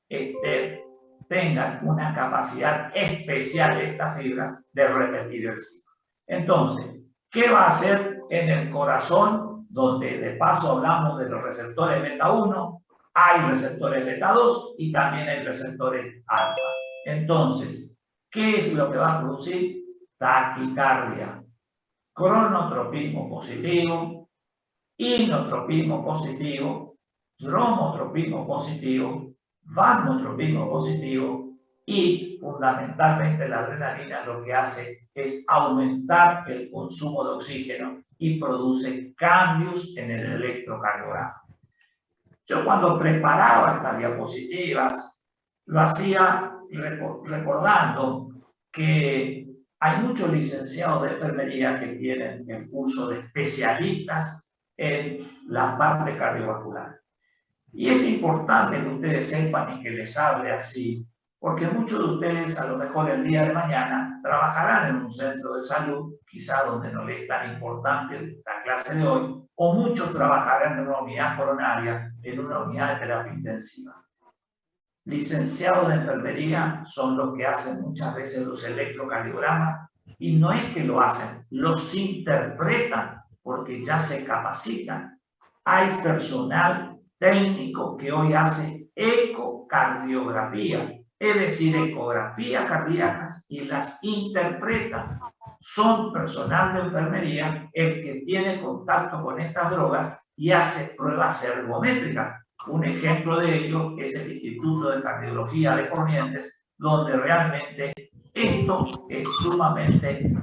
tengan una capacidad especial estas fibras de repetir el ciclo. Entonces, ¿qué va a hacer en el corazón? Donde de paso hablamos de los receptores beta 1, hay receptores beta 2 y también hay receptores alfa. Entonces, ¿qué es lo que va a producir? Taquicardia, cronotropismo positivo, inotropismo positivo, dromotropismo positivo, vasotropismo positivo y fundamentalmente la adrenalina lo que hace es aumentar el consumo de oxígeno y produce cambios en el electrocardiograma. Yo cuando preparaba estas diapositivas lo hacía recordando que hay muchos licenciados de enfermería que tienen el curso de especialistas en la parte cardiovascular. Y es importante que ustedes sepan y que les hable así, Porque muchos de ustedes a lo mejor el día de mañana trabajarán en un centro de salud, quizá donde no les es tan importante la clase de hoy, o muchos trabajarán en una unidad coronaria, en una unidad de terapia intensiva. Licenciados de enfermería son los que hacen muchas veces los electrocardiogramas, y no es que lo hacen, los interpretan porque ya se capacitan. Hay personal técnico que hoy hace ecocardiografía, es decir, ecografías cardíacas, y las interpreta. Son personal de enfermería el que tiene contacto con estas drogas y hace pruebas ergométricas. Un ejemplo de ello es el Instituto de Cardiología de Corrientes, donde realmente esto es sumamente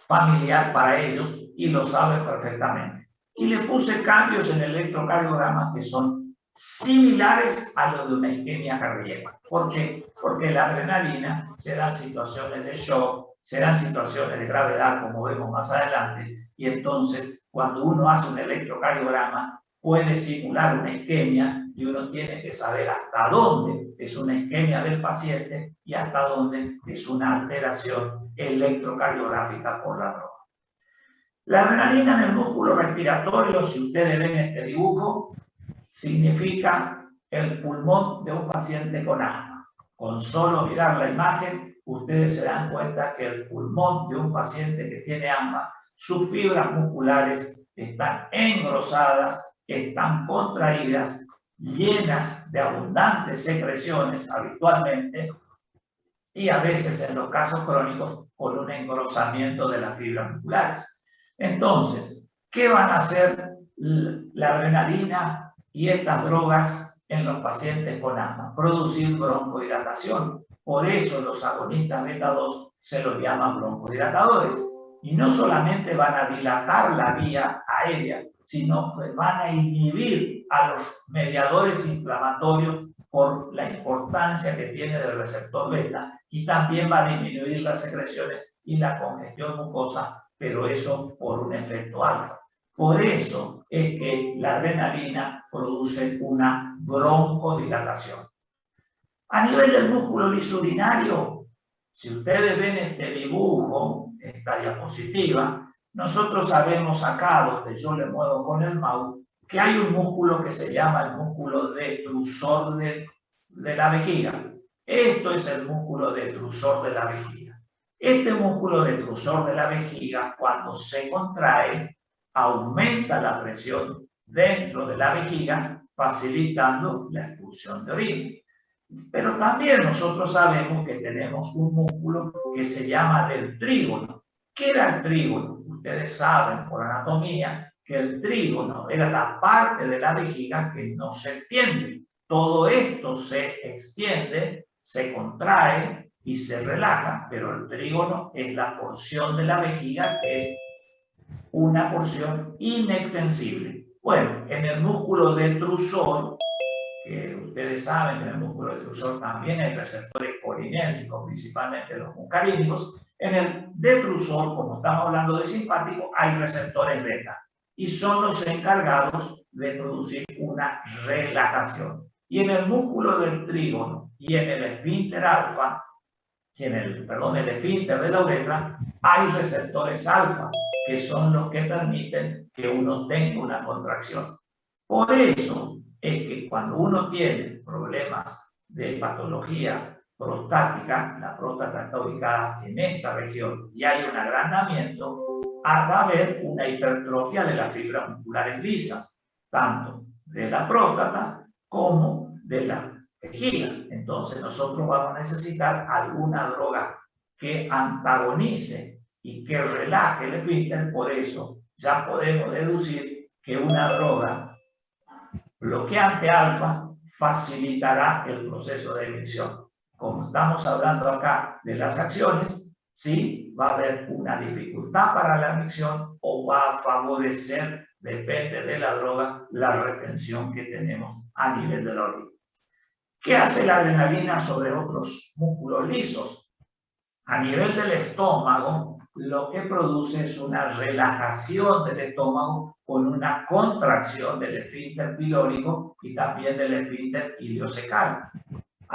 familiar para ellos y lo saben perfectamente. Y le puse cambios en el electrocardiograma que son similares a los de una isquemia cardíaca. ¿Por qué? Porque la adrenalina se dan situaciones de shock, se dan situaciones de gravedad, como vemos más adelante, y entonces cuando uno hace un electrocardiograma puede simular una isquemia, y uno tiene que saber hasta dónde es una isquemia del paciente y hasta dónde es una alteración electrocardiográfica por la droga. La adrenalina en el músculo respiratorio, si ustedes ven este dibujo, significa el pulmón de un paciente con asma. Con solo mirar la imagen, ustedes se dan cuenta que el pulmón de un paciente que tiene asma, sus fibras musculares están engrosadas, están contraídas, llenas de abundantes secreciones habitualmente, y a veces en los casos crónicos con un engrosamiento de las fibras musculares. Entonces, ¿qué van a hacer la adrenalina y estas drogas en los pacientes con asma? Producir broncodilatación. Por eso los agonistas beta-2 se los llaman broncodilatadores. Y no solamente van a dilatar la vía aérea, sino que van a inhibir a los mediadores inflamatorios por la importancia que tiene del receptor beta, y también va a disminuir las secreciones y la congestión mucosa, pero eso por un efecto alfa. Por eso es que la adrenalina produce una broncodilatación. A nivel del músculo lisurinario, si ustedes ven este dibujo, esta diapositiva, nosotros sabemos acá, donde yo le muevo con el mouse, que hay un músculo que se llama el músculo detrusor de la vejiga. Esto es el músculo detrusor de la vejiga. Este músculo detrusor de la vejiga, cuando se contrae, aumenta la presión dentro de la vejiga, facilitando la expulsión de orina. Pero también nosotros sabemos que tenemos un músculo que se llama del trígono. ¿Qué era el trígono? Ustedes saben por anatomía que el trígono era la parte de la vejiga que no se extiende. Todo esto se extiende, se contrae y se relaja, pero el trígono es la porción de la vejiga que es una porción inextensible. Bueno, en el músculo detrusor, que ustedes saben que en el músculo detrusor también hay receptores colinérgicos, principalmente los muscarínicos. En el detrusor, como estamos hablando de simpático, hay receptores beta y son los encargados de producir una relajación. Y en el músculo del trígono y en el esfínter alfa, el esfínter de la uretra, hay receptores alfa, que son los que permiten que uno tenga una contracción. Por eso es que cuando uno tiene problemas de patología prostática, la próstata está ubicada en esta región y hay un agrandamiento, va a haber una hipertrofia de las fibras musculares lisas, tanto de la próstata como de la vejiga. Entonces nosotros vamos a necesitar alguna droga que antagonice y que relaje el esfínter. Por eso ya podemos deducir que una droga bloqueante alfa facilitará el proceso de emisión. Como estamos hablando acá de las acciones, sí va a haber una dificultad para la emisión o va a favorecer, depende de la droga, la retención que tenemos a nivel de la orina. ¿Qué hace la adrenalina sobre otros músculos lisos? A nivel del estómago, lo que produce es una relajación del estómago con una contracción del esfínter pilórico y también del esfínter iliocecal.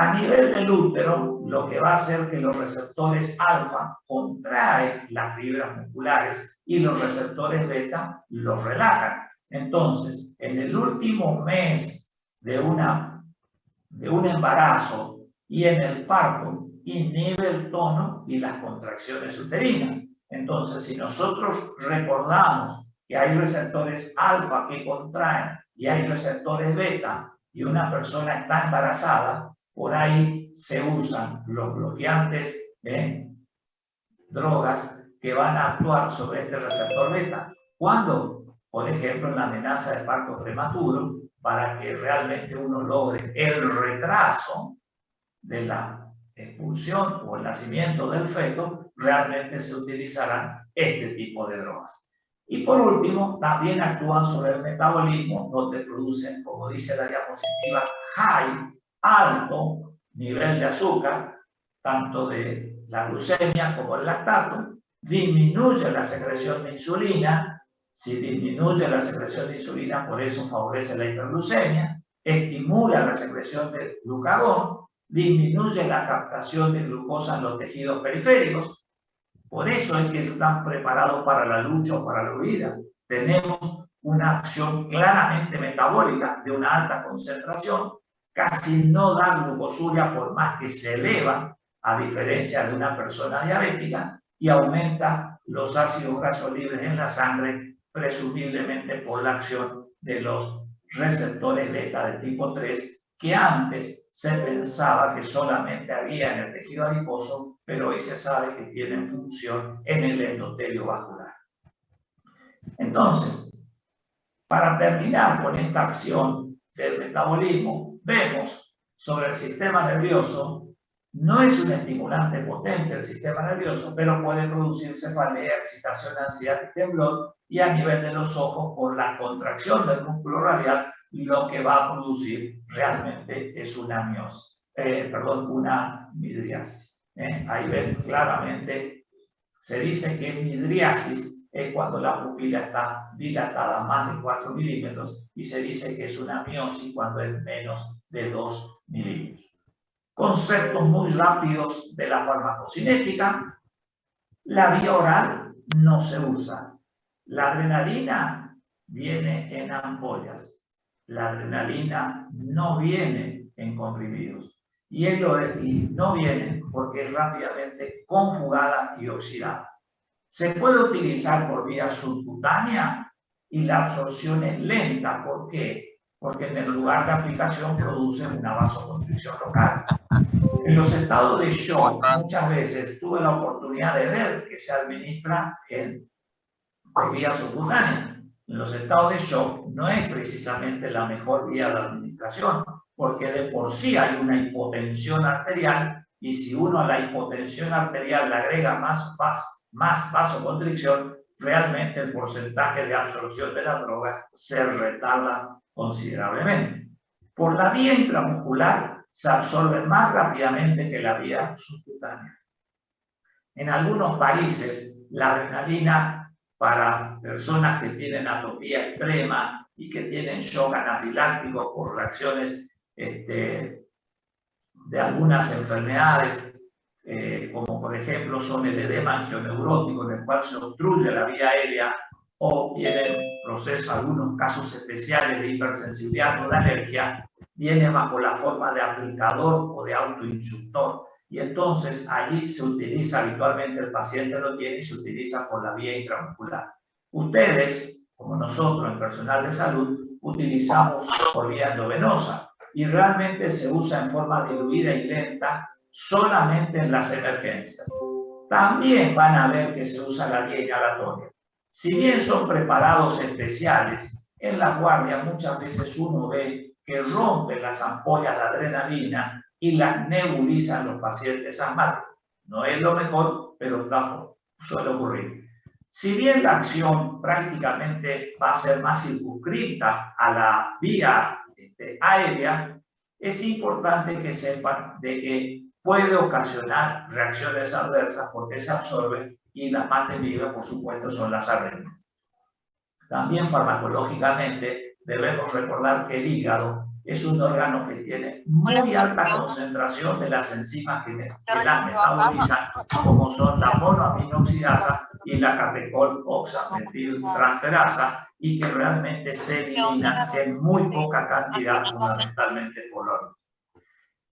A nivel del útero, lo que va a hacer que los receptores alfa contraen las fibras musculares y los receptores beta los relajan. Entonces, en el último mes de un embarazo y en el parto, inhibe el tono y las contracciones uterinas. Entonces, si nosotros recordamos que hay receptores alfa que contraen y hay receptores beta y una persona está embarazada, por ahí se usan los bloqueantes de drogas que van a actuar sobre este receptor beta. ¿Cuándo? Por ejemplo, en la amenaza de parto prematuro, para que realmente uno logre el retraso de la expulsión o el nacimiento del feto, realmente se utilizarán este tipo de drogas. Y por último, también actúan sobre el metabolismo, donde producen, como dice la diapositiva, alto nivel de azúcar, tanto de la glucemia como el lactato, disminuye la secreción de insulina. Si disminuye la secreción de insulina, por eso favorece la hiperglucemia, estimula la secreción de glucagón, disminuye la captación de glucosa en los tejidos periféricos. Por eso es que están preparados para la lucha o para la huida. Tenemos una acción claramente metabólica de una alta concentración, casi no da glucosuria por más que se eleva, a diferencia de una persona diabética, y aumenta los ácidos grasos libres en la sangre, presumiblemente por la acción de los receptores beta de tipo 3, que antes se pensaba que solamente había en el tejido adiposo, pero hoy se sabe que tienen función en el endotelio vascular. Entonces, para terminar con esta acción del metabolismo, vemos sobre el sistema nervioso. No es un estimulante potente el sistema nervioso, pero puede producir cefalea, excitación, ansiedad y temblor, y a nivel de los ojos, por la contracción del músculo radial, lo que va a producir realmente es una una midriasis. Ahí ven claramente, se dice que midriasis es cuando la pupila está dilatada más de 4 milímetros, y se dice que es una miosis cuando es menos de 2 milímetros. Conceptos muy rápidos de la farmacocinética. La vía oral no se usa. La adrenalina viene en ampollas. La adrenalina no viene en comprimidos. Y no viene porque es rápidamente conjugada y oxidada. Se puede utilizar por vía subcutánea y la absorción es lenta. ¿Por qué? Porque en el lugar de aplicación produce una vasoconstricción local. En los estados de shock, muchas veces tuve la oportunidad de ver que se administra por vía subcutánea. En los estados de shock no es precisamente la mejor vía de administración, porque de por sí hay una hipotensión arterial, y si uno a la hipotensión arterial le agrega más vasoconstricción, realmente el porcentaje de absorción de la droga se retarda considerablemente. Por la vía intramuscular se absorbe más rápidamente que la vía subcutánea. En algunos países, la adrenalina para personas que tienen atopía extrema y que tienen shock anafiláctico por reacciones de algunas enfermedades, como por ejemplo son el edema angioneurótico, en el cual se obstruye la vía aérea, o tienen algunos casos especiales de hipersensibilidad o de alergia, viene bajo la forma de aplicador o de autoinyector, y entonces allí se utiliza habitualmente, el paciente lo tiene y se utiliza por la vía intramuscular. Ustedes, como nosotros, el personal de salud, utilizamos por vía endovenosa, y realmente se usa en forma diluida y lenta solamente en las emergencias. También van a ver que se usa la vía inhalatoria. Si bien son preparados especiales, en la guardia muchas veces uno ve que rompen las ampollas de adrenalina y las nebulizan los pacientes asmáticos. No es lo mejor, pero suele ocurrir. Si bien la acción prácticamente va a ser más circunscrita a la vía aérea, es importante que sepan de que puede ocasionar reacciones adversas porque se absorbe, y las más temidas, por supuesto, son las arritmias. También farmacológicamente debemos recordar que el hígado es un órgano que tiene muy alta concentración de las enzimas que la metabolizan, como son la monoaminoxidasa y la catecol oxametiltransferasa, y que realmente se eliminan en muy poca cantidad, fundamentalmente por órgano.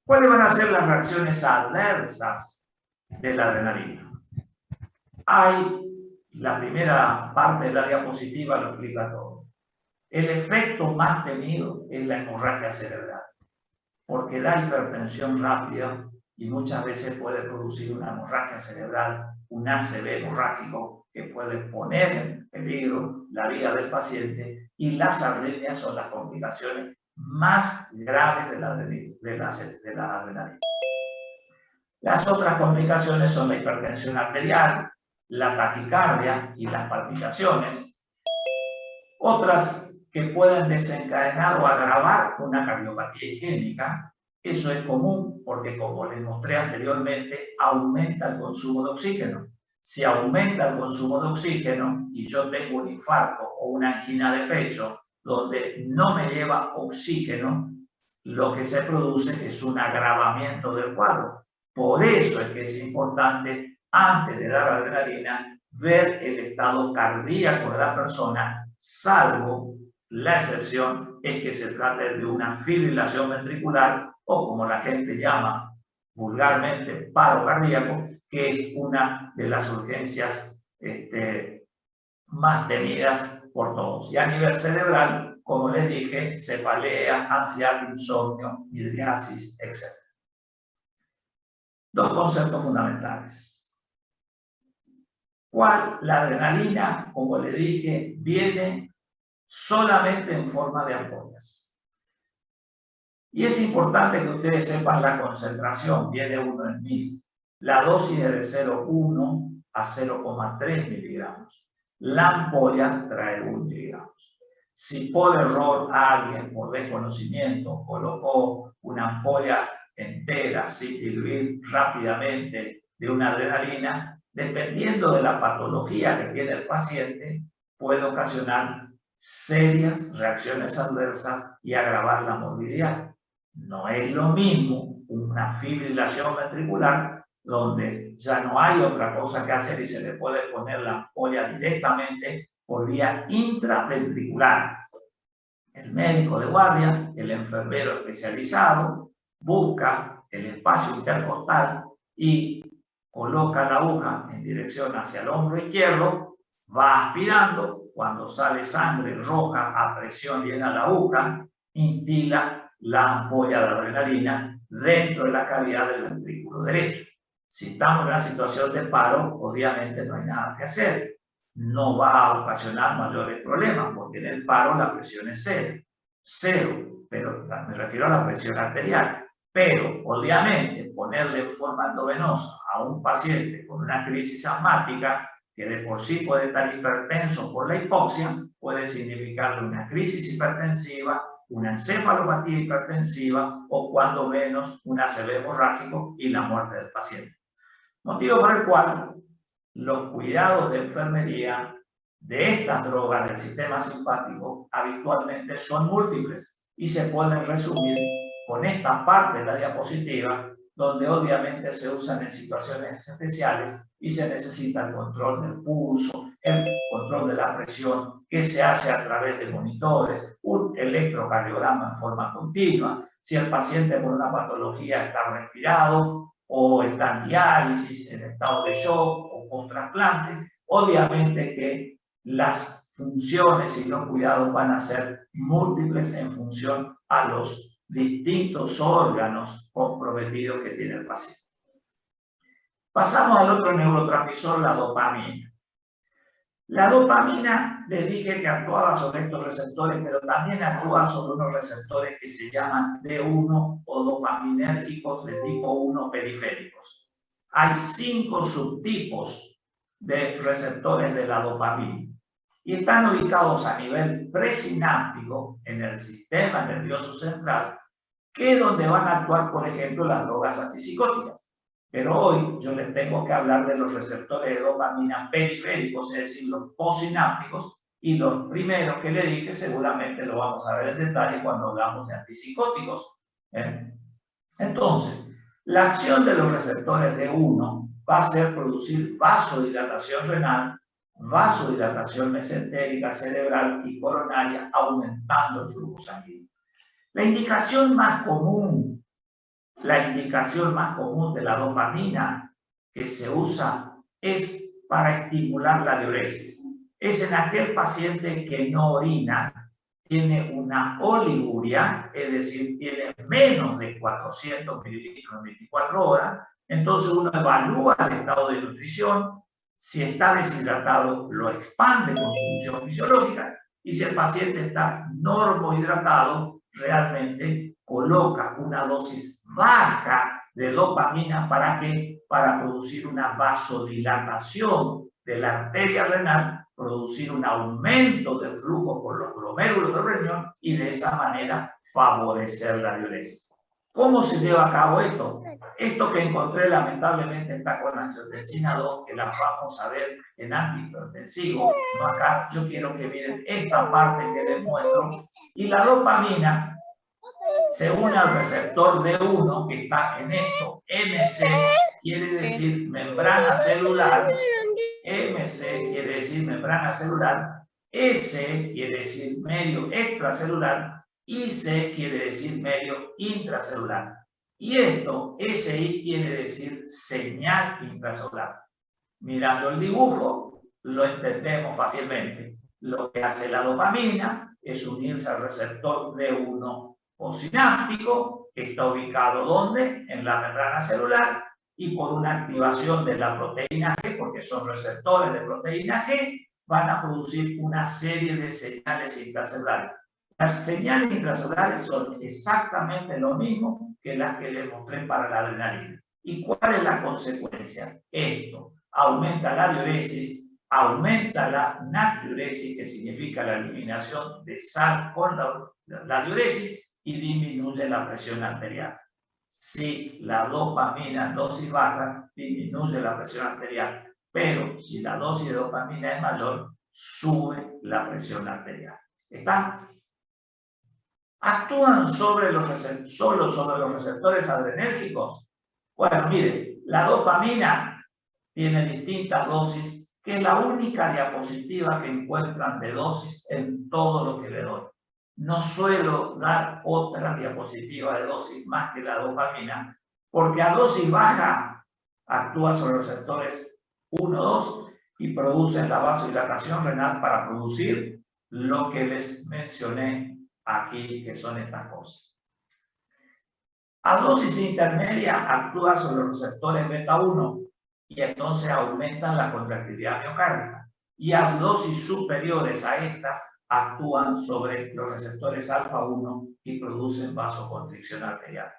¿Cuáles van a ser las reacciones adversas de la adrenalina? La primera parte de la diapositiva lo explica todo. El efecto más temido es la hemorragia cerebral, porque da hipertensión rápida y muchas veces puede producir una hemorragia cerebral, un ACV hemorrágico que puede poner en peligro la vida del paciente, y las arritmias son las complicaciones más graves de la adrenalina. Las otras complicaciones son la hipertensión arterial, la taquicardia y las palpitaciones. Otras que pueden desencadenar o agravar una cardiopatía isquémica. Eso es común porque, como les mostré anteriormente, aumenta el consumo de oxígeno. Si aumenta el consumo de oxígeno y yo tengo un infarto o una angina de pecho donde no me lleva oxígeno, lo que se produce es un agravamiento del cuadro. Por eso es que es importante, antes de dar adrenalina, ver el estado cardíaco de la persona, salvo la excepción es que se trate de una fibrilación ventricular, o como la gente llama vulgarmente paro cardíaco, que es una de las urgencias más temidas por todos. Y a nivel cerebral, como les dije, cefalea, ansiedad, insomnio, midriasis, etc. Dos conceptos fundamentales. ¿Cuál? La adrenalina, como le dije, viene solamente en forma de ampollas. Y es importante que ustedes sepan la concentración, viene 1 en 1000. La dosis es de 0,1 a 0,3 miligramos. La ampolla trae 1 miligramos. Si por error alguien, por desconocimiento, colocó una ampolla entera sin diluir rápidamente de una adrenalina, dependiendo de la patología que tiene el paciente, puede ocasionar serias reacciones adversas y agravar la morbilidad. No es lo mismo una fibrilación ventricular, donde ya no hay otra cosa que hacer y se le puede poner la ampolla directamente por vía intraventricular. El médico de guardia, el enfermero especializado, busca el espacio intercostal y coloca la aguja en dirección hacia el hombro izquierdo, va aspirando. Cuando sale sangre roja a presión llena la aguja, instila la ampolla de adrenalina dentro de la cavidad del ventrículo derecho. Si estamos en una situación de paro, obviamente no hay nada que hacer. No va a ocasionar mayores problemas, porque en el paro la presión es cero, pero me refiero a la presión arterial. Pero, obviamente, ponerle en forma endovenosa a un paciente con una crisis asmática, que de por sí puede estar hipertenso por la hipoxia, puede significarle una crisis hipertensiva, una encefalopatía hipertensiva o, cuando menos, un ACV hemorrágico y la muerte del paciente. Motivo por el cual los cuidados de enfermería de estas drogas del sistema simpático habitualmente son múltiples y se pueden resumir con esta parte de la diapositiva, donde obviamente se usan en situaciones especiales y se necesita el control del pulso, el control de la presión, que se hace a través de monitores, un electrocardiograma en forma continua, si el paciente por una patología está respirado o está en diálisis, en estado de shock o post-trasplante, obviamente que las funciones y los cuidados van a ser múltiples en función a los distintos órganos comprometidos que tiene el paciente. Pasamos al otro neurotransmisor, la dopamina. La dopamina, les dije que actuaba sobre estos receptores, pero también actúa sobre unos receptores que se llaman D1 o dopaminérgicos de tipo 1 periféricos. Hay 5 subtipos de receptores de la dopamina y están ubicados a nivel presináptico en el sistema nervioso central, que es donde van a actuar, por ejemplo, las drogas antipsicóticas. Pero hoy yo les tengo que hablar de los receptores de dopamina periféricos, es decir, los postsinápticos, Y los primeros que le dije seguramente lo vamos a ver en detalle cuando hablamos de antipsicóticos. Entonces, la acción de los receptores D1 va a ser producir vasodilatación renal, vasodilatación mesentérica, cerebral y coronaria, aumentando el flujo sanguíneo. La indicación más común de la dopamina que se usa es para estimular la diuresis. Es en aquel paciente que no orina, tiene una oliguria, es decir, tiene menos de 400 mililitros en 24 horas, entonces uno evalúa el estado de nutrición, si está deshidratado lo expande con su función fisiológica, y si el paciente está normohidratado, realmente coloca una dosis baja de dopamina para producir una vasodilatación de la arteria renal, producir un aumento del flujo por los glomérulos del riñón y de esa manera favorecer la diuresis. ¿Cómo se lleva a cabo esto? Esto que encontré lamentablemente está con angiotensina 2, que la vamos a ver en antihipertensivo. No acá, yo quiero que miren esta parte que les muestro. Y la dopamina se une al receptor D1 que está en esto. MC quiere decir membrana celular. MC quiere decir membrana celular. S quiere decir medio extracelular. Y C quiere decir medio intracelular. Y esto, SI quiere decir señal intracelular. Mirando el dibujo, lo entendemos fácilmente. Lo que hace la dopamina es unirse al receptor D1 postsináptico, que está ubicado ¿dónde? En la membrana celular, y por una activación de la proteína G, porque son receptores de proteína G, van a producir una serie de señales intracelulares. Las señales intracelulares son exactamente lo mismo que las que les mostré para la adrenalina. ¿Y cuál es la consecuencia? Esto aumenta la diuresis, aumenta la natriuresis, que significa la eliminación de sal con la diuresis, y disminuye la presión arterial. Si la dopamina dosis baja, disminuye la presión arterial, pero si la dosis de dopamina es mayor, sube la presión arterial. ¿Está? ¿Actúan solo sobre los receptores adrenérgicos? Bueno, mire, la dopamina tiene distintas dosis, que es la única diapositiva que encuentran de dosis en todo lo que le doy. No suelo dar otra diapositiva de dosis más que la dopamina, porque a dosis baja actúa sobre los receptores 1, 2 y produce la vasodilatación renal para producir lo que les mencioné aquí, que son estas cosas. A dosis intermedia actúa sobre los receptores beta 1 y entonces aumentan la contractilidad miocárdica. Y a dosis superiores a estas actúan sobre los receptores alfa 1 y producen vasoconstricción arterial.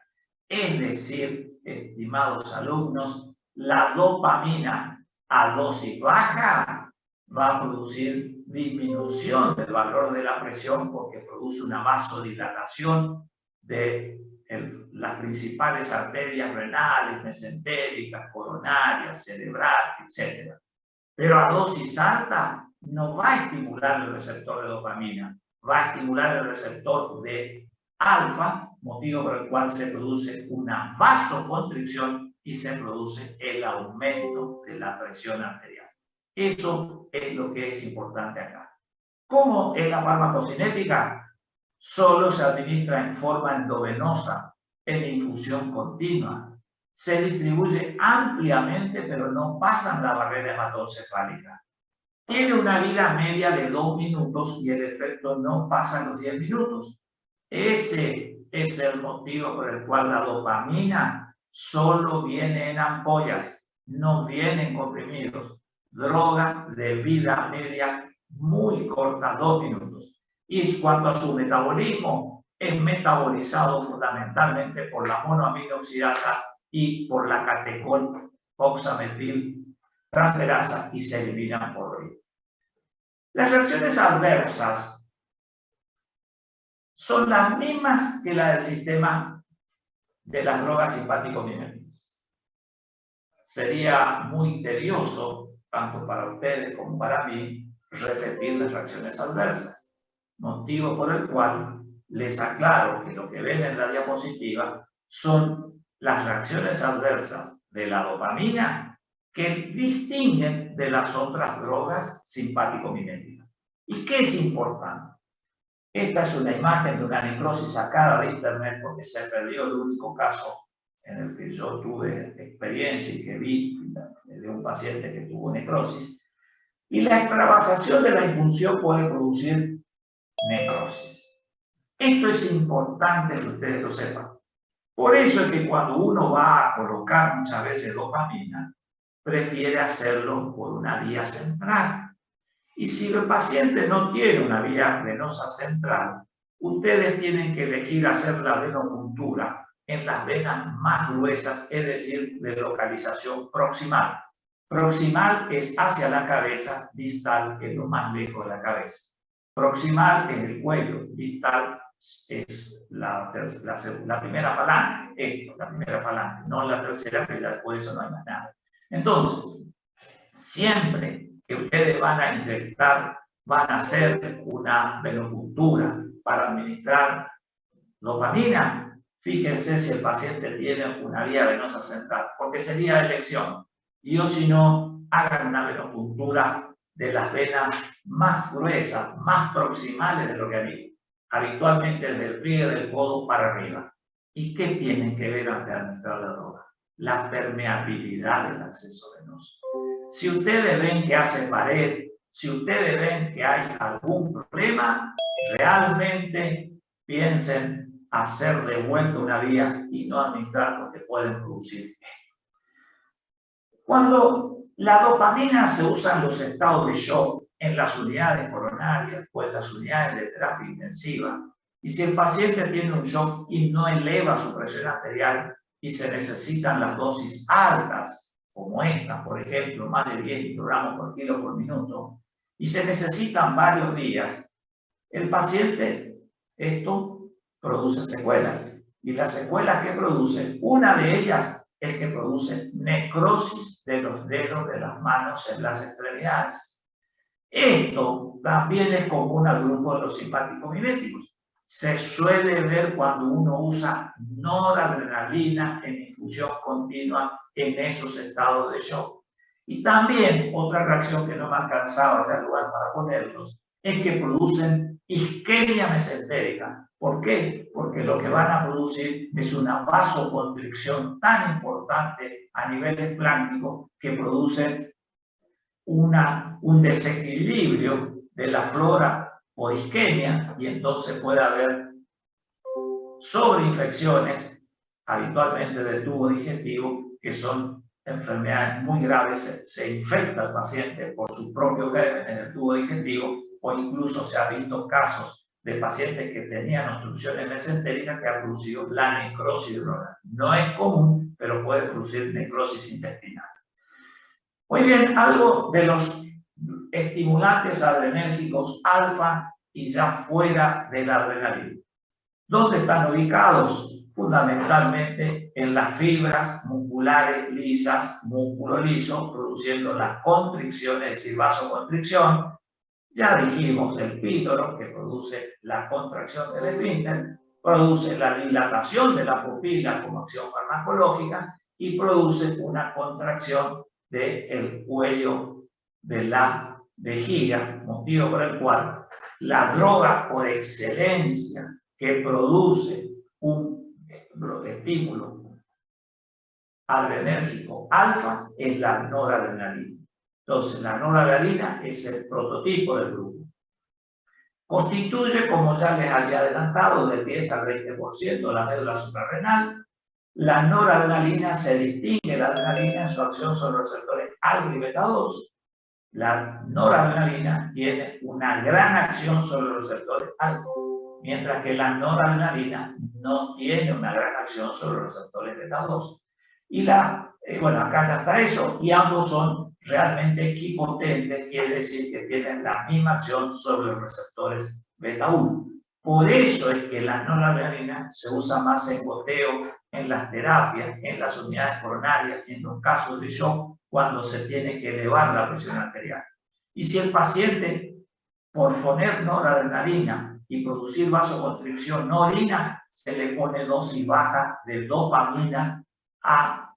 Es decir, estimados alumnos, la dopamina a dosis baja va a producir disminución del valor de la presión porque produce una vasodilatación de las principales arterias renales, mesentéricas, coronarias, cerebrales, etc. Pero a dosis alta no va a estimular el receptor de dopamina, va a estimular el receptor de alfa, motivo por el cual se produce una vasoconstricción y se produce el aumento de la presión arterial. Eso es lo que es importante acá. ¿Cómo es la farmacocinética? Solo se administra en forma endovenosa, en infusión continua. Se distribuye ampliamente, pero no pasan la barrera hematoencefálica. Tiene una vida media de 2 minutos y el efecto no pasa los 10 minutos. Ese es el motivo por el cual la dopamina solo viene en ampollas, no viene en comprimidos. Droga de vida media muy corta, 2 minutos. Y cuanto a su metabolismo, es metabolizado fundamentalmente por la monoaminoxidasa y por la catecol oxametil transferasa y se eliminan por oído. Las reacciones adversas son las mismas que las del sistema de las drogas simpático-miméticas. Sería muy tedioso, tanto para ustedes como para mí, repetir las reacciones adversas. Motivo por el cual les aclaro que lo que ven en la diapositiva son las reacciones adversas de la dopamina que distinguen de las otras drogas simpático-miméticas. ¿Y qué es importante? Esta es una imagen de una necrosis sacada de internet porque se perdió el único caso en el que yo tuve experiencia y que vi de un paciente que tuvo necrosis. Y la extravasación de la infunción puede producir necrosis. Esto es importante que ustedes lo sepan. Por eso es que cuando uno va a colocar muchas veces dopamina, prefiere hacerlo por una vía central. Y si el paciente no tiene una vía venosa central, ustedes tienen que elegir hacer la venopuntura en las venas más gruesas, es decir, de localización proximal. Proximal es hacia la cabeza, distal es lo más lejos de la cabeza. Proximal es el cuello, distal es la primera falange, la primera falange, no la tercera, que después de eso no hay más nada. Entonces, siempre que ustedes van a inyectar, van a hacer una venopuntura para administrar dopamina, fíjense si el paciente tiene una vía venosa central, porque sería elección. Y o si no, hagan una venopuntura de las venas más gruesas, más proximales del organismo, habitualmente desde el pliegue del codo para arriba. ¿Y qué tienen que ver ante administrar la droga? La permeabilidad del acceso venoso. Si ustedes ven que hace pared, si ustedes ven que hay algún problema, realmente piensen hacer de vuelta una vía y no administrar porque pueden producir. Cuando la dopamina se usa en los estados de shock, en las unidades coronarias o en las unidades de terapia intensiva, y si el paciente tiene un shock y no eleva su presión arterial y se necesitan las dosis altas, como esta, por ejemplo, más de 10 microgramos por kilo por minuto, y se necesitan varios días, el paciente, esto produce secuelas. Y las secuelas que produce, una de ellas es que produce necrosis de los dedos de las manos en las extremidades. Esto también es común al grupo de los simpáticos miméticos. Se suele ver cuando uno usa noradrenalina en infusión continua en esos estados de shock. Y también otra reacción que no me alcanzaba ya lugar para ponerlos es que producen isquemia mesentérica. ¿Por qué? Porque lo que van a producir es una vasoconstricción tan importante a nivel esplántico que produce un desequilibrio de la flora por isquemia, y entonces puede haber sobreinfecciones, habitualmente del tubo digestivo, que son enfermedades muy graves. Se infecta al paciente por su propio germen en el tubo digestivo, o incluso se han visto casos de pacientes que tenían obstrucciones mesentéricas que han producido la necrosis neuronal. No es común, pero puede producir necrosis intestinal. Muy bien, algo de los estimulantes adrenérgicos alfa y ya fuera de la adrenalina. ¿Dónde están ubicados? Fundamentalmente en las fibras musculares lisas, músculo liso, produciendo las constricciones, es decir, vasoconstricción. Ya dijimos el píloro, que produce la contracción del esfínter, produce la dilatación de la pupila como acción farmacológica y produce una contracción del cuello de la vejiga, motivo por el cual la droga por excelencia que produce un estímulo adrenérgico alfa es la noradrenalina. Entonces, la noradrenalina es el prototipo del grupo. Constituye, como ya les había adelantado, del 10 al 20% de la médula suprarrenal. La noradrenalina se distingue de la adrenalina en su acción sobre los receptores alfa y beta 2. La noradrenalina tiene una gran acción sobre los receptores alfa, mientras que la noradrenalina no tiene una gran acción sobre los receptores beta 2. Y bueno, acá ya está eso, y ambos son realmente equipotentes, quiere decir que tienen la misma acción sobre los receptores beta 1. Por eso es que la noradrenalina se usa más en goteo, en las terapias, en las unidades coronarias, en los casos de shock, cuando se tiene que elevar la presión arterial. Y si el paciente, por poner noradrenalina y producir vasoconstricción no orina, se le pone dosis baja de dopamina a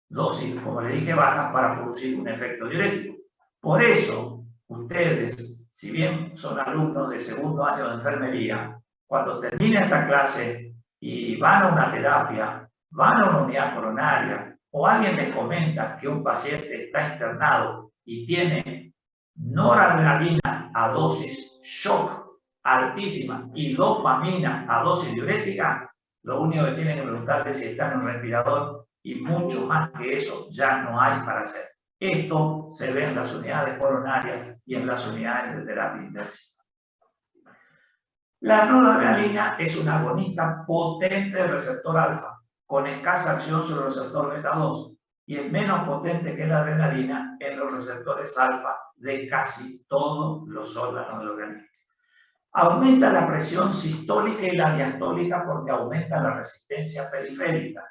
dosis, como le dije, baja para producir un efecto diurético. Por eso, ustedes, si bien son alumnos de segundo año de enfermería, cuando termine esta clase y van a una terapia, van a una unidad coronaria, o alguien les comenta que un paciente está internado y tiene noradrenalina a dosis shock altísima y dopamina a dosis diurética, lo único que tienen que preguntarle es si está en un respirador, y mucho más que eso ya no hay para hacer. Esto se ve en las unidades coronarias y en las unidades de terapia intensiva. La noradrenalina es un agonista potente del receptor alfa, con escasa acción sobre el receptor beta 2, y es menos potente que la adrenalina en los receptores alfa de casi todos los órganos del organismo. Aumenta la presión sistólica y la diastólica porque aumenta la resistencia periférica.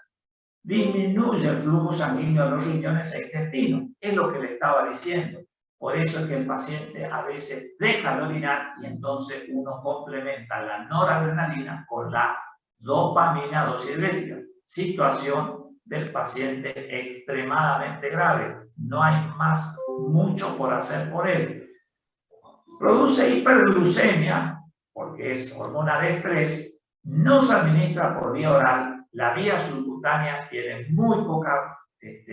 Disminuye el flujo sanguíneo de los riñones e intestinos. Es lo que le estaba diciendo. Por eso es que el paciente a veces deja de orinar y entonces uno complementa la noradrenalina con la dopamina dosis diurética. Situación del paciente extremadamente grave. No hay mucho por hacer por él. Produce hiperglucemia, porque es hormona de estrés, no se administra por vía oral, la vía subcutánea tiene muy poca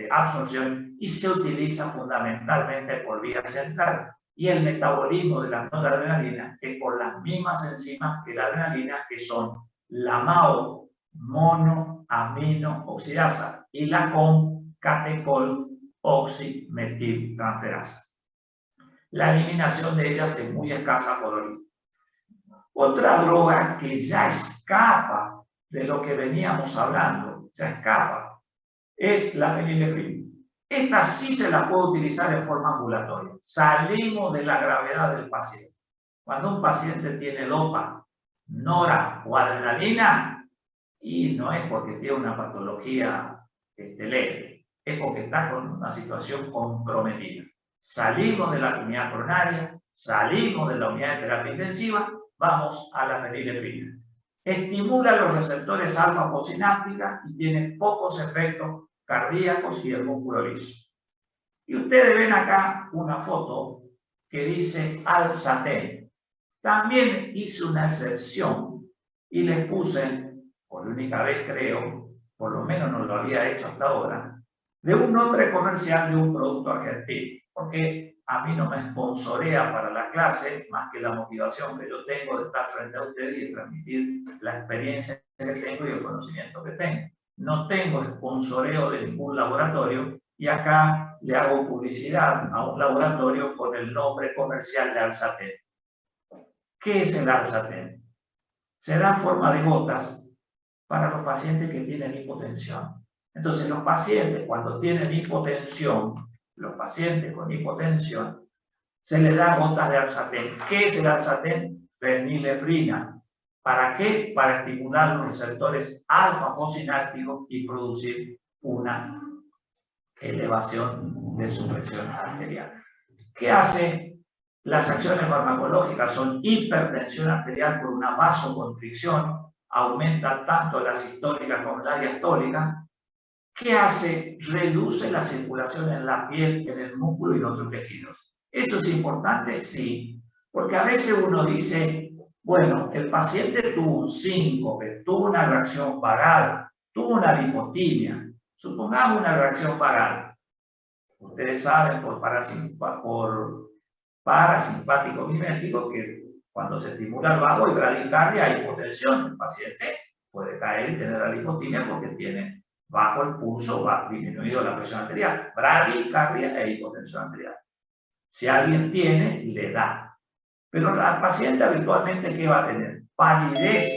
absorción y se utiliza fundamentalmente por vía central. Y el metabolismo de la noradrenalina es por las mismas enzimas que la adrenalina, que son la MAO, monoamino-oxidasa, y la catecol-oximetiltransferasa. La eliminación de ellas es muy escasa por orina. Otra droga que ya escapa de lo que veníamos hablando, ya escapa, es la fenilefrina. Esta sí se la puede utilizar en forma ambulatoria. Salimos de la gravedad del paciente. Cuando un paciente tiene dopa, nora o adrenalina, y no es porque tiene una patología leve, es porque está con una situación comprometida. Salimos de la unidad coronaria, salimos de la unidad de terapia intensiva, vamos a la fenilefrina. Estimula los receptores alfa posináptica y tiene pocos efectos cardíacos y del músculo liso. Y ustedes ven acá una foto que dice Alzatén. También hice una excepción y les puse, por única vez creo, por lo menos no lo había hecho hasta ahora, de un nombre comercial de un producto argentino, porque a mí no me sponsorea para la clase más que la motivación que yo tengo de estar frente a ustedes y de transmitir la experiencia que tengo y el conocimiento que tengo. No tengo sponsoreo de ningún laboratorio y acá le hago publicidad a un laboratorio con el nombre comercial de Alzatén. ¿Qué es el Alzatén? Se da en forma de gotas para los pacientes que tienen hipotensión. Entonces, los pacientes, cuando tienen hipotensión, los pacientes con hipotensión, se les da gotas de Alzatén. ¿Qué es el Alzatén? Fenilefrina. ¿Para qué? Para estimular los receptores alfa-posinápticos y producir una elevación de su presión arterial. ¿Qué hace? Las acciones farmacológicas son hipertensión arterial por una vasoconstricción, aumenta tanto la sistólica como la diastólica. ¿Qué hace? Reduce la circulación en la piel, en el músculo y en otros tejidos. ¿Eso es importante? Sí, porque a veces uno dice, bueno, el paciente tuvo un síncope, tuvo una reacción vagal, tuvo una lipotimia. Supongamos una reacción vagal. Ustedes saben por parasimpático mimético que cuando se estimula el vago y bradicardia hay hipotensión. El paciente puede caer y tener la lipotimia porque tiene bajo el pulso, va disminuido la presión arterial, bradicardia e hipotensión arterial. Si alguien tiene, le da. Pero al paciente habitualmente, ¿qué va a tener? Palidez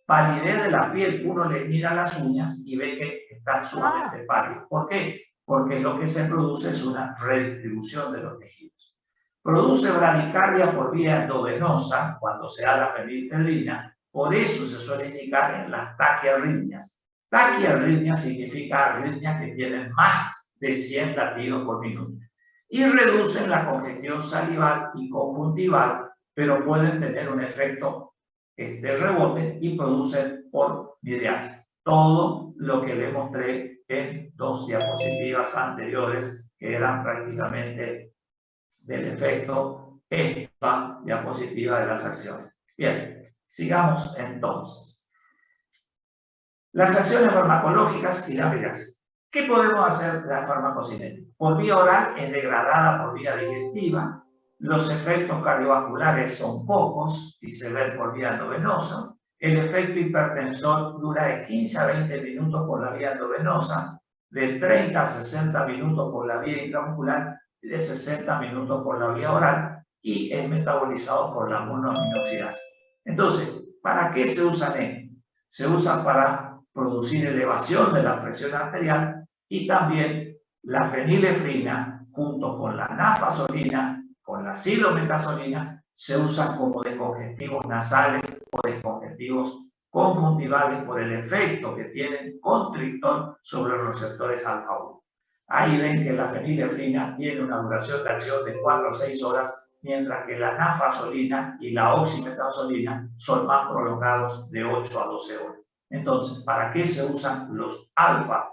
de la piel. Uno le mira las uñas y ve que está sumamente pálido. ¿Por qué? Porque lo que se produce es una redistribución de los tejidos. Produce bradicardia por vía endovenosa cuando se da la fenilefrina. Por eso se suele indicar en las taquiarritmias. Taquiarritmia significa arritmias que tienen más de 100 latidos por minuto. y reducen la congestión salival y conjuntival, pero pueden tener un efecto de rebote y producen por midriasis. Todo lo que le mostré en 2 diapositivas anteriores, que eran prácticamente del efecto esta diapositiva de las acciones. Bien, sigamos entonces. Las acciones farmacológicas y la midriasis. ¿Qué podemos hacer de la farmacocinética? Por vía oral es degradada por vía digestiva. Los efectos cardiovasculares son pocos y se ven por vía endovenosa. El efecto hipertensor dura de 15 a 20 minutos por la vía endovenosa, de 30 a 60 minutos por la vía intramuscular y de 60 minutos por la vía oral, y es metabolizado por la monoaminoxidasa. Entonces, ¿para qué se usan estos? Se usan para producir elevación de la presión arterial, y también la fenilefrina junto con la nafasolina, con la silometasolina, se usan como descongestivos nasales o descongestivos conjuntivales por el efecto que tienen constrictor sobre los receptores alfa 1. Ahí ven que la fenilefrina tiene una duración de acción de 4 a 6 horas, mientras que la nafasolina y la oximetasolina son más prolongados de 8 a 12 horas. Entonces, ¿para qué se usan los alfa?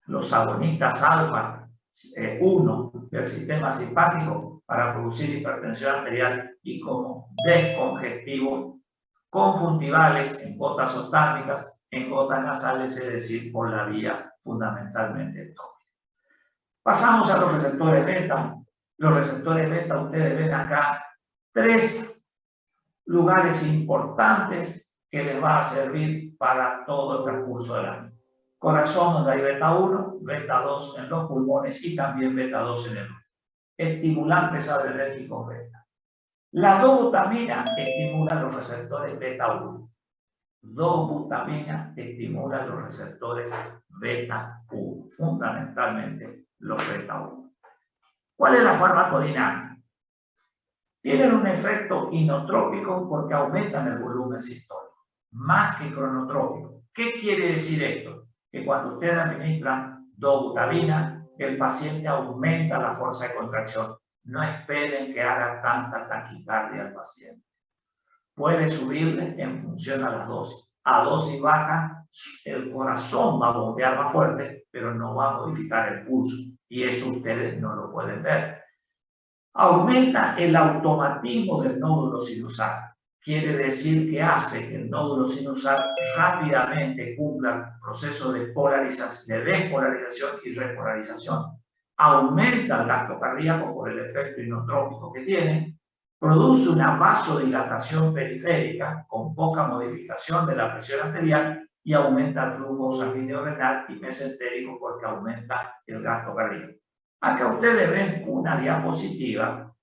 Los agonistas alfa 1 del sistema simpático para producir hipertensión arterial y como descongestivos conjuntivales en gotas oftálmicas, en gotas nasales, es decir, por la vía fundamentalmente tópica. Pasamos a los receptores beta. Los receptores beta, ustedes ven acá 3 lugares importantes que les va a servir para todo el transcurso del año. Corazón, donde hay beta 1, beta 2 en los pulmones y también beta 2 en el útero. Estimulantes adrenérgicos beta. La dobutamina estimula los receptores beta 1. Dobutamina estimula los receptores beta 1, fundamentalmente los beta 1. ¿Cuál es la farmacodinámica? Tienen un efecto inotrópico porque aumentan el volumen sistólico, más que cronotrópico. ¿Qué quiere decir esto? Que cuando ustedes administran dobutamina, el paciente aumenta la fuerza de contracción. No esperen que haga tanta taquicardia al paciente. Puede subirle en función a las dosis. A dosis baja, el corazón va a bombear más fuerte, pero no va a modificar el pulso. Y eso ustedes no lo pueden ver. Aumenta el automatismo del nódulo sinusal. Quiere decir que hace que el nódulo sinusal rápidamente cumpla el proceso de polarización, de despolarización y repolarización. Aumenta el gasto cardíaco por el efecto inotrópico que tiene. Produce una vasodilatación periférica con poca modificación de la presión arterial y aumenta el flujo sanguíneo renal y mesentérico porque aumenta el gasto cardíaco. Acá ustedes ven una diapositiva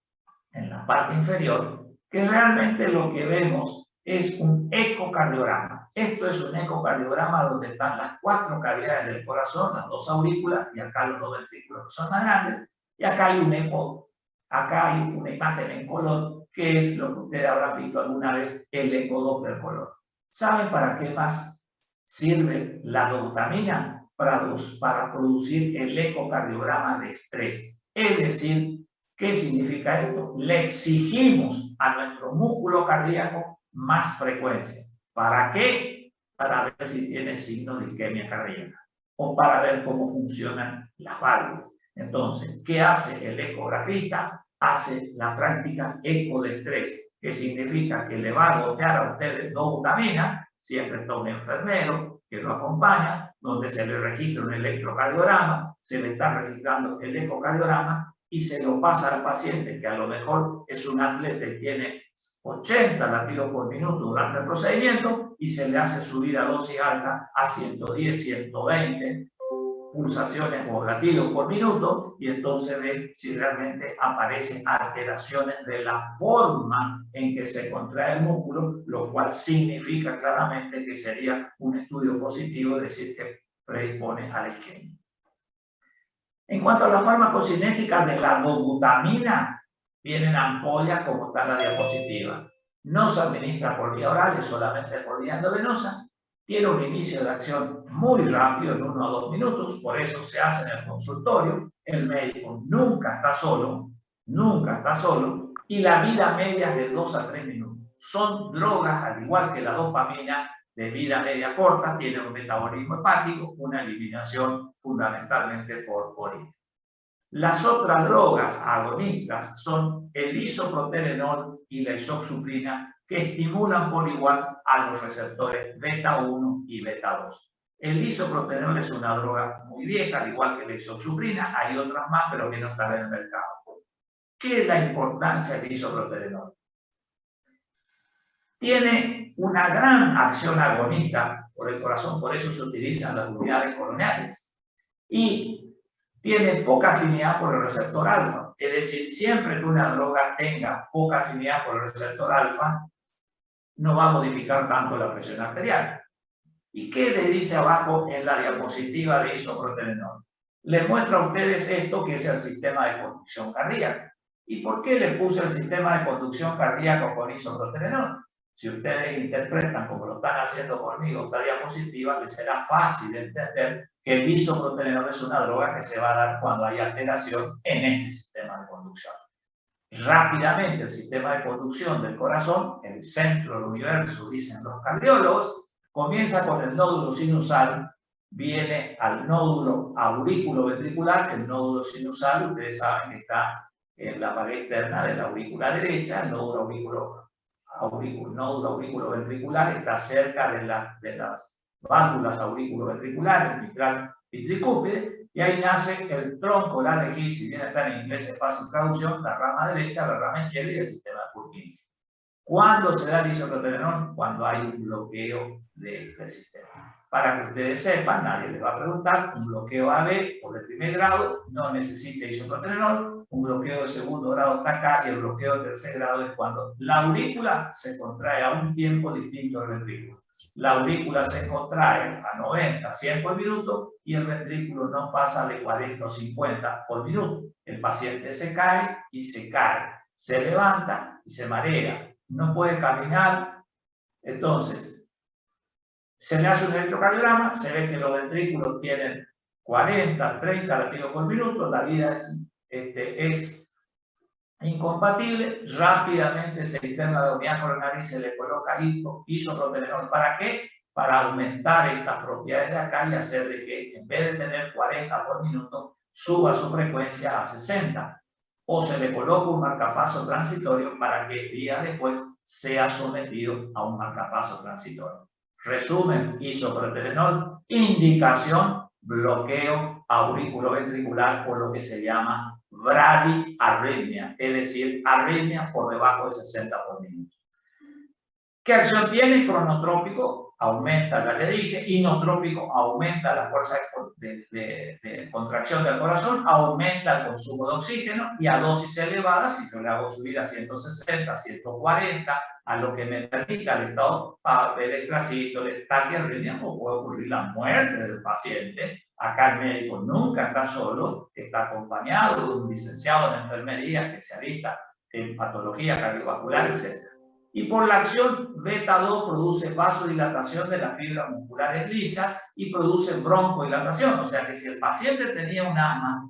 en la parte inferior que realmente lo que vemos es un ecocardiograma. Esto es un ecocardiograma donde están las 4 cavidades del corazón, las 2 aurículas y acá los 2 ventrículos que son más grandes, y acá hay un eco, acá hay una imagen en color que es lo que ustedes habrán visto alguna vez, el ecodoppler color. ¿Saben para qué más sirve la dobutamina? Para producir el ecocardiograma de estrés. Es decir, ¿qué significa esto? Le exigimos a nuestro músculo cardíaco más frecuencia. ¿Para qué? Para ver si tiene signos de isquemia cardíaca o para ver cómo funcionan las válvulas. Entonces, ¿qué hace el ecografista? Hace la práctica eco de estrés, que significa que le va a gotear a ustedes dobutamina, siempre está un enfermero que lo acompaña, donde se le registra un electrocardiograma, se le está registrando el ecocardiograma y se lo pasa al paciente, que a lo mejor es un atleta y tiene 80 latidos por minuto durante el procedimiento, y se le hace subir a dosis alta a 110, 120 pulsaciones o latidos por minuto, y entonces ve si realmente aparecen alteraciones de la forma en que se contrae el músculo, lo cual significa claramente que sería un estudio positivo, es decir, que predispone a la isquemia. En cuanto a la farmacocinética de la dobutamina, vienen ampollas como está en la diapositiva. No se administra por vía oral, es solamente por vía endovenosa. tiene un inicio de acción muy rápido, en 1 a 2 minutos, por eso se hace en el consultorio. El médico nunca está solo, y la vida media es de 2 a 3 minutos. Son drogas, al igual que la dopamina, de vida media corta, tienen un metabolismo hepático, una eliminación fundamentalmente por orina. Las otras drogas agonistas son el isoproterenol y la isoxsuprina, que estimulan por igual a los receptores beta 1 y beta 2. El isoproterenol es una droga muy vieja, al igual que la isoxsuprina. Hay otras más, pero que no están en el mercado. ¿Qué es la importancia del isoproterenol? Tiene una gran acción agonista por el corazón, por eso se utilizan las unidades coronarias. Y tiene poca afinidad por el receptor alfa. Es decir, siempre que una droga tenga poca afinidad por el receptor alfa, no va a modificar tanto la presión arterial. ¿Y qué le dice abajo en la diapositiva de isoproterenol? Les muestro a ustedes esto, que es el sistema de conducción cardíaca. ¿Y por qué le puse el sistema de conducción cardíaca con isoproterenol? Si ustedes interpretan como lo están haciendo conmigo esta diapositiva, les será fácil entender que el isoproterenol es una droga que se va a dar cuando hay alteración en este sistema de conducción. Rápidamente el sistema de conducción del corazón, el centro del universo, dicen los cardiólogos, comienza con el nódulo sinusal, viene al nódulo auriculoventricular, que el nódulo sinusal, ustedes saben que está en la pared externa de la aurícula derecha. El nódulo auriculoventricular está cerca de las válvulas auriculoventriculares, mitral y tricúpide, y ahí nace el tronco, la de si bien está en inglés es fácil traducción, la rama derecha, la rama izquierda y el sistema de Purkinje. ¿Cuándo se da el isoproterenol? Cuando hay un bloqueo de este sistema. Para que ustedes sepan, nadie les va a preguntar, un bloqueo AB por el primer grado no necesita isoproterenol, un bloqueo de segundo grado está acá, y el bloqueo de tercer grado es cuando la aurícula se contrae a un tiempo distinto al ventrículo. La aurícula se contrae a 90, 100 por minuto, y el ventrículo no pasa de 40 o 50 por minuto. El paciente se cae y se cae, se levanta y se marea, no puede caminar. Entonces, se le hace un electrocardiograma, se ve que los ventrículos tienen 40, 30 latidos por minuto, la vida es incompatible. Rápidamente se interna la unidad coronaria y se le coloca isoproterenol. ¿Para qué? Para aumentar estas propiedades de acá y hacer de que en vez de tener 40 por minuto, suba su frecuencia a 60. O se le coloca un marcapaso transitorio para que días después sea sometido a un marcapaso transitorio. Resumen, isoproterenol, indicación, bloqueo auriculoventricular, o lo que se llama bradiarritmia, es decir, arritmia por debajo de 60 por minuto. ¿Qué acción tiene? Cronotrópico, aumenta, ya le dije, inotrópico, aumenta la fuerza de contracción del corazón, aumenta el consumo de oxígeno, y a dosis elevadas, si yo le hago subir a 160, 140, a lo que me permita el estado electracito, taquiarritmia, o puede ocurrir la muerte del paciente. Acá el médico nunca está solo, está acompañado de un licenciado en enfermería, especialista en patología cardiovascular, etc. Y por la acción beta 2 produce vasodilatación de las fibras musculares lisas y produce broncodilatación. O sea que si el paciente tenía un asma,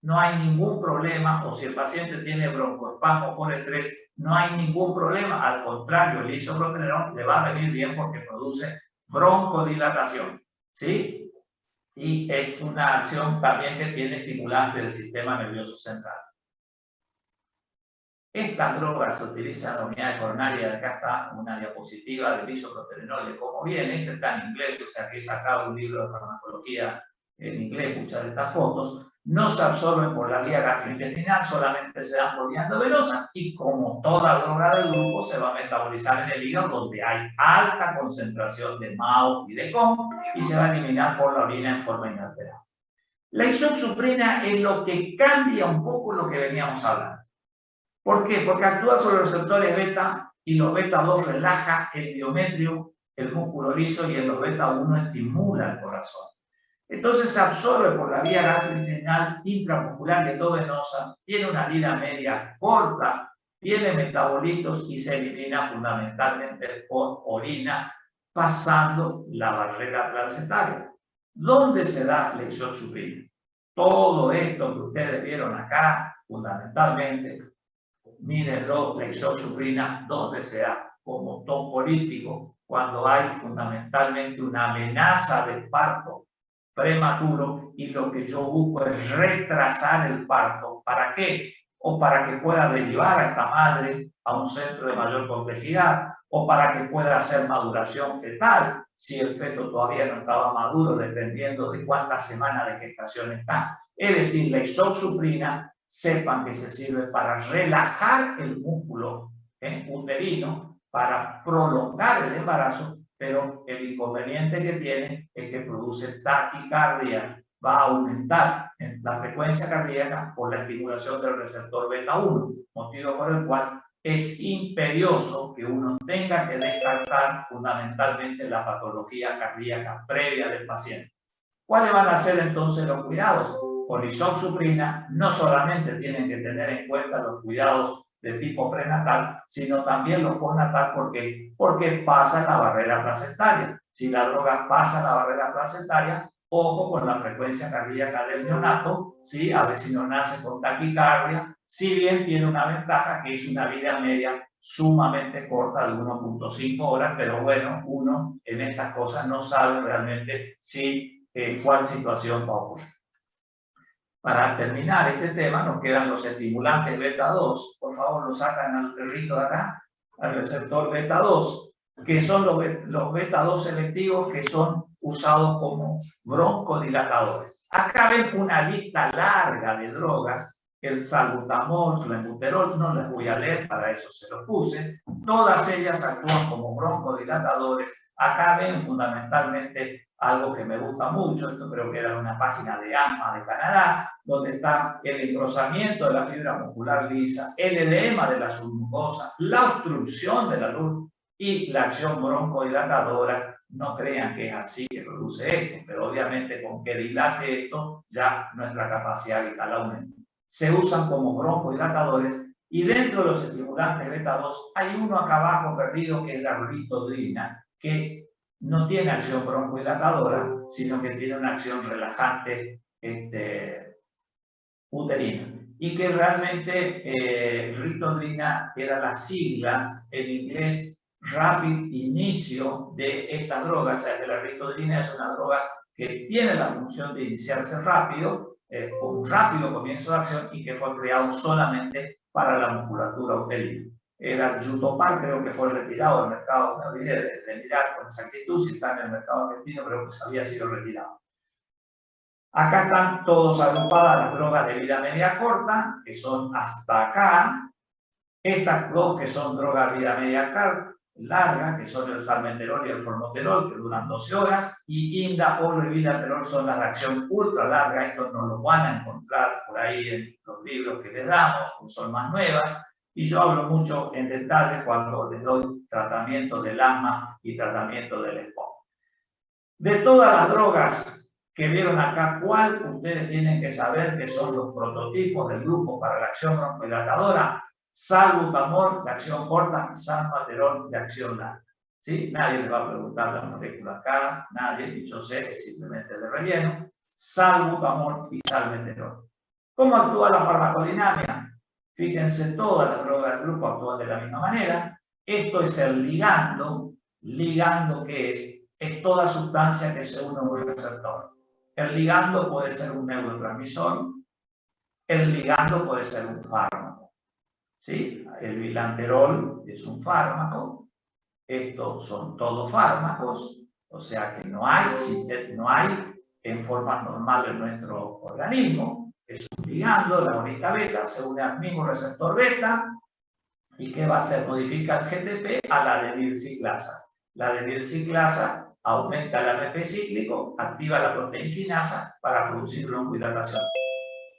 no hay ningún problema, o si el paciente tiene broncoespasmo por estrés, no hay ningún problema. Al contrario, el isoproterenol le va a venir bien porque produce broncodilatación, ¿sí? Y es una acción también que tiene estimulante del sistema nervioso central. Estas drogas se utilizan en la unidad coronaria. Acá está una diapositiva del isoproterenol de cómo viene. Este está en inglés, o sea que he sacado un libro de farmacología en inglés, muchas de estas fotos. No se absorben por la vía gastrointestinal, solamente se dan por vía endovenosa, y como toda droga del grupo se va a metabolizar en el hígado, donde hay alta concentración de MAO y de COM, y se va a eliminar por la orina en forma inalterada. La isoxsuprina es lo que cambia un poco lo que veníamos hablando. ¿Por qué? Porque actúa sobre los receptores beta, y los beta 2 relaja el miometrio, el músculo liso, y en los beta 1 estimula el corazón. Entonces se absorbe por la vía gastrointestinal, intramuscular y endovenosa, tiene una vida media corta, tiene metabolitos y se elimina fundamentalmente por orina pasando la barrera placentaria. ¿Dónde se da la isoxsuprina? Todo esto que ustedes vieron acá, fundamentalmente, mírenlo, la isoxsuprina, ¿dónde se da? Como top político, cuando hay fundamentalmente una amenaza de parto prematuro y lo que yo busco es retrasar el parto. ¿Para qué? O para que pueda derivar a esta madre a un centro de mayor complejidad, o para que pueda hacer maduración fetal, si el feto todavía no estaba maduro, dependiendo de cuántas semanas de gestación está. Es decir, la isoxsuprina, sepan que se sirve para relajar el músculo uterino, para prolongar el embarazo, pero el inconveniente que tiene es que produce taquicardia, va a aumentar la frecuencia cardíaca por la estimulación del receptor beta 1, motivo por el cual es imperioso que uno tenga que descartar fundamentalmente la patología cardíaca previa del paciente. ¿Cuáles van a ser entonces los cuidados? Con isoxsuprina no solamente tienen que tener en cuenta los cuidados de tipo prenatal, sino también los postnatal. ¿Por qué? Porque pasa la barrera placentaria. Si la droga pasa la barrera placentaria, ojo con la frecuencia cardíaca del neonato, ¿sí? A ver si no nace con taquicardia, si bien tiene una ventaja que es una vida media sumamente corta de 1.5 horas, pero bueno, uno en estas cosas no sabe realmente si cuál situación va a ocurrir. Para terminar este tema, nos quedan los estimulantes beta 2. Por favor, lo sacan al perrito de acá, al receptor beta 2, que son los beta 2 selectivos que son usados como broncodilatadores. Acá ven una lista larga de drogas, el salbutamol, clenbuterol, no les voy a leer, para eso se los puse. Todas ellas actúan como broncodilatadores. Acá ven fundamentalmente algo que me gusta mucho, esto creo que era una página de ASMA de Canadá, donde está el engrosamiento de la fibra muscular lisa, el edema de la submucosa, la obstrucción de la luz y la acción broncodilatadora. No crean que es así que produce esto, pero obviamente con que dilate esto, ya nuestra capacidad vital aumenta. Se usan como broncodilatadores y dentro de los estimulantes beta 2 hay uno acá abajo perdido que es la ritodrina, que no tiene acción broncodilatadora, sino que tiene una acción relajante uterina. Y que realmente ritodrina eran las siglas en inglés Rapid Inicio de esta droga. O sea que la ritodrina es una droga que tiene la función de iniciarse rápido, con un rápido comienzo de acción y que fue creado solamente para la musculatura uterina. El Jutopar creo que fue retirado del mercado, me olvidé de mirar con exactitud si está en el mercado argentino, creo que había sido retirado. Acá están todos agrupadas las drogas de vida media corta, que son hasta acá. Estas dos que son drogas de vida media larga, que son el salmeterol y el formoterol, que duran 12 horas, y indapolo y bilaterol son las de acción ultra larga. Estos no los van a encontrar por ahí en los libros que les damos, son más nuevas. Y yo hablo mucho en detalle cuando les doy tratamiento del asma y tratamiento del EPOC. De todas las drogas que vieron acá, ¿cuál ustedes tienen que saber que son los prototipos del grupo para la acción broncodilatadora? Salbutamol de acción corta y salmeterol de acción larga. ¿Sí? Nadie les va a preguntar la molécula acá, nadie, y yo sé que simplemente de relleno. Salbutamol y salmeterol. ¿Cómo actúa la farmacodinámica? Fíjense, todas las drogas del grupo actúan de la misma manera. Esto es el ligando. ¿Ligando qué es? Es toda sustancia que se une a un receptor. El ligando puede ser un neurotransmisor. El ligando puede ser un fármaco. ¿Sí? El bilanterol es un fármaco. Estos son todos fármacos. O sea que no hay en forma normal en nuestro organismo. Es un ligando, la bonita beta, se une al mismo receptor beta. ¿Y qué va a hacer? Modifica el GTP a la adenilciclasa. La adenilciclasa aumenta el AMP cíclico, activa la proteína quinasa para producir broncodilatación.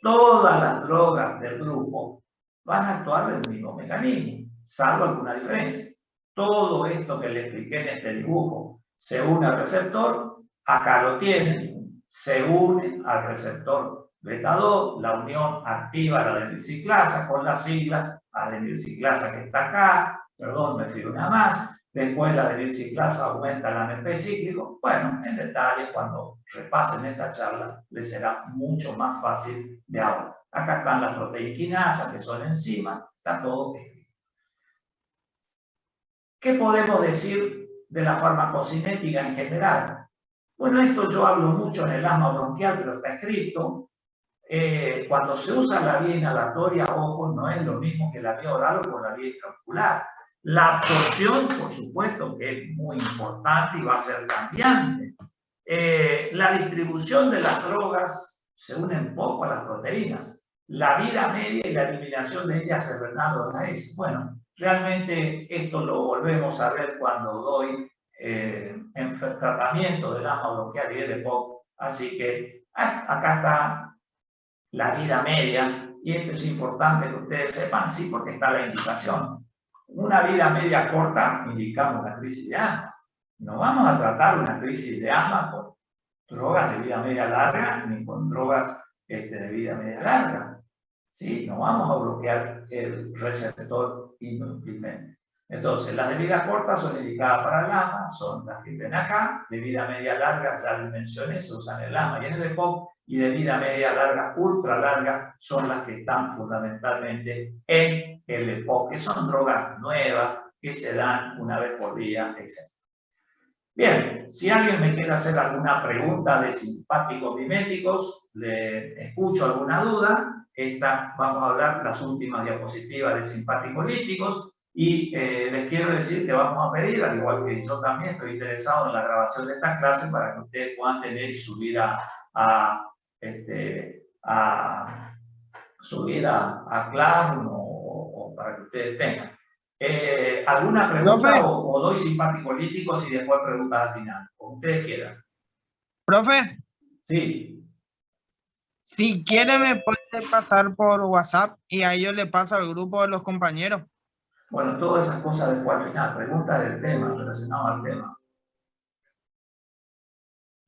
Todas las drogas del grupo van a actuar del mismo mecanismo, salvo alguna diferencia. Todo esto que les expliqué en este dibujo se une al receptor, acá lo tienen, se une al receptor beta 2, la unión activa la adenilciclasa con las siglas adenilciclasa que está acá, perdón, me fui una más, Después la debilciclasa aumenta el ANP cíclico. Bueno, en detalle, cuando repasen esta charla, les será mucho más fácil de ahora. Acá están las proteinquinasas, que son enzimas, está todo escrito. ¿Qué podemos decir de la farmacocinética en general? Bueno, esto yo hablo mucho en el asma bronquial, pero está escrito. Cuando se usa la vía inhalatoria, ojo, no es lo mismo que la vía oral o por la vía intraocular. La absorción, por supuesto, que es muy importante y va a ser cambiante. La distribución de las drogas se unen poco a las proteínas. La vida media y la eliminación de ellas se renal la es. Bueno, realmente esto lo volvemos a ver cuando doy en tratamiento del asma bronquial y del EPOC. Así que acá está la vida media, y esto es importante que ustedes sepan, sí, porque está la indicación. Una vida media corta indicamos la crisis de asma. No vamos a tratar una crisis de asma con drogas de vida media larga ni con drogas de vida media larga. ¿Sí? No vamos a bloquear el receptor inútilmente. Entonces, las de vida corta son indicadas para el asma, son las que ven acá. De vida media larga, ya les mencioné, se usan en el asma y en el EPOC. Y de vida media larga, ultra larga, son las que están fundamentalmente en el EPOC, que son drogas nuevas que se dan una vez por día, etc. Bien, si alguien me quiere hacer alguna pregunta de simpáticos miméticos, le escucho alguna duda. Vamos a hablar las últimas diapositivas de simpáticos líticos y les quiero decir que vamos a pedir, al igual que yo también estoy interesado en la grabación de esta clase para que ustedes puedan tener y subir a Classroom o para que ustedes tengan. ¿Alguna pregunta? Profe. O doy simpáticos líticos y después preguntas al final, como ustedes quieran. Profe, Sí. si quiere me puede pasar por WhatsApp y ahí yo le paso al grupo de los compañeros. Bueno, todas esas cosas después al final. Preguntas del tema, relacionado al tema.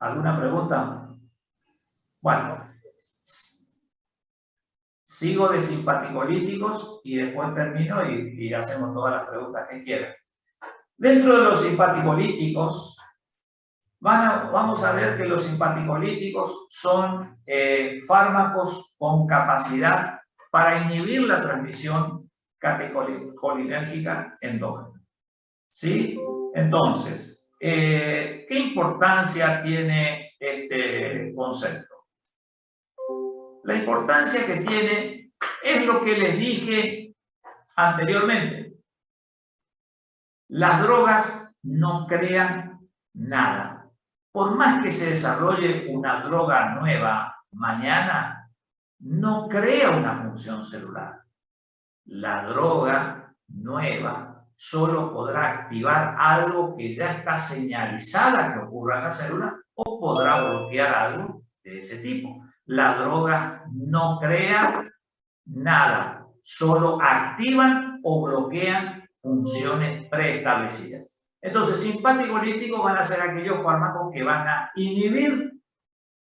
¿Alguna pregunta? Bueno. Sigo de simpaticolíticos y después termino y hacemos todas las preguntas que quieran. Dentro de los simpaticolíticos, vamos a ver que los simpaticolíticos son fármacos con capacidad para inhibir la transmisión catecolinérgica endógena. ¿Sí? Entonces, ¿qué importancia tiene este concepto? La importancia que tiene es lo que les dije anteriormente. Las drogas no crean nada. Por más que se desarrolle una droga nueva mañana, no crea una función celular. La droga nueva solo podrá activar algo que ya está señalizada que ocurra en la célula o podrá bloquear algo de ese tipo. La droga no crea nada, solo activan o bloquean funciones preestablecidas. Entonces, simpático-líticos van a ser aquellos fármacos que van a inhibir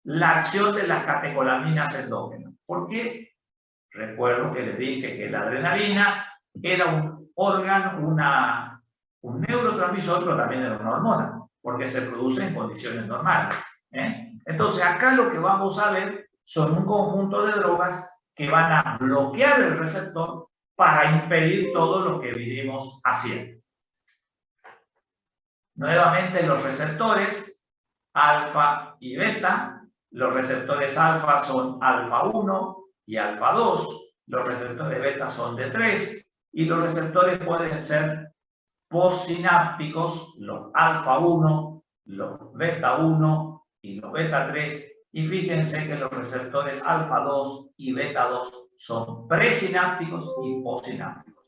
la acción de las catecolaminas endógenas. ¿Por qué? Recuerdo que les dije que la adrenalina era un órgano, un neurotransmisor, pero también era una hormona, porque se produce en condiciones normales. Entonces, acá lo que vamos a ver son un conjunto de drogas que van a bloquear el receptor para impedir todo lo que vinimos haciendo. Nuevamente, los receptores alfa y beta. Los receptores alfa son alfa 1 y alfa 2. Los receptores beta son de 3. Y los receptores pueden ser postsinápticos, los alfa 1, los beta 1 y los beta 3. Y fíjense que los receptores alfa 2 y beta 2 son presinápticos y postsinápticos.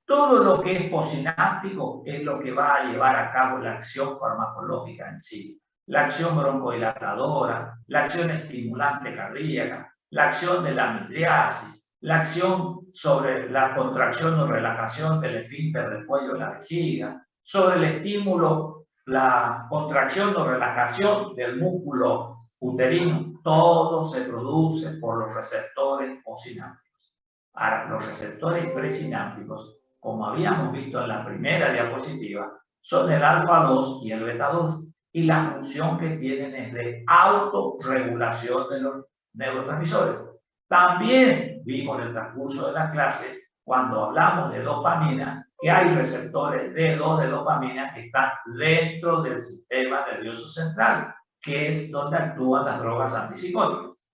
Todo lo que es postsináptico es lo que va a llevar a cabo la acción farmacológica en sí. La acción broncodilatadora, la acción estimulante cardíaca, la acción de la midriasis, la acción sobre la contracción o relajación del esfínter del cuello de la vejiga, sobre el estímulo, la contracción o relajación del músculo uterino. Todo se produce por los receptores postsinápticos. Ahora, los receptores presinápticos como habíamos visto en la primera diapositiva, son el alfa-2 y el beta-2. Y la función que tienen es de autorregulación de los neurotransmisores. También vimos en el transcurso de la clase, cuando hablamos de dopamina, que hay receptores D2 de dopamina que están dentro del sistema nervioso central, que es donde actúan las drogas antipsicóticas.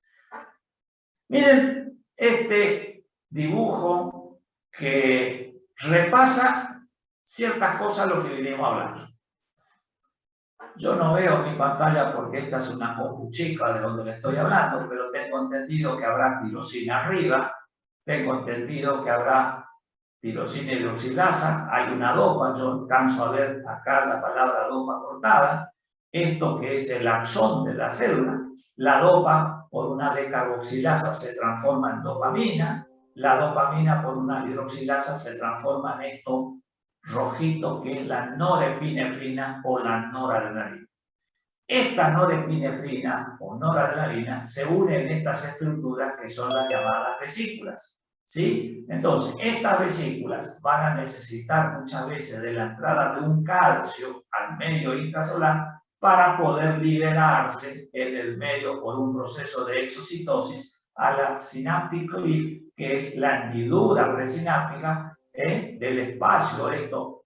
Miren este dibujo que repasa ciertas cosas lo que venimos hablando. Yo no veo mi pantalla porque esta es una compu chica de donde le estoy hablando, pero tengo entendido que habrá tirosina arriba, tengo entendido que habrá tirosina hidroxilasa, hay una dopa, yo alcanzo a ver acá la palabra dopa cortada, esto que es el axón de la célula, la dopa por una decarboxilasa se transforma en dopamina, la dopamina por una hidroxilasa se transforma en esto rojito que es la norepinefrina o la noradrenalina. Esta norepinefrina o noradrenalina se une en estas estructuras que son las llamadas vesículas, ¿sí? Entonces, estas vesículas van a necesitar muchas veces de la entrada de un calcio al medio intracelular para poder liberarse en el medio por un proceso de exocitosis a la synaptic cleft, que es la hendidura presináptica del espacio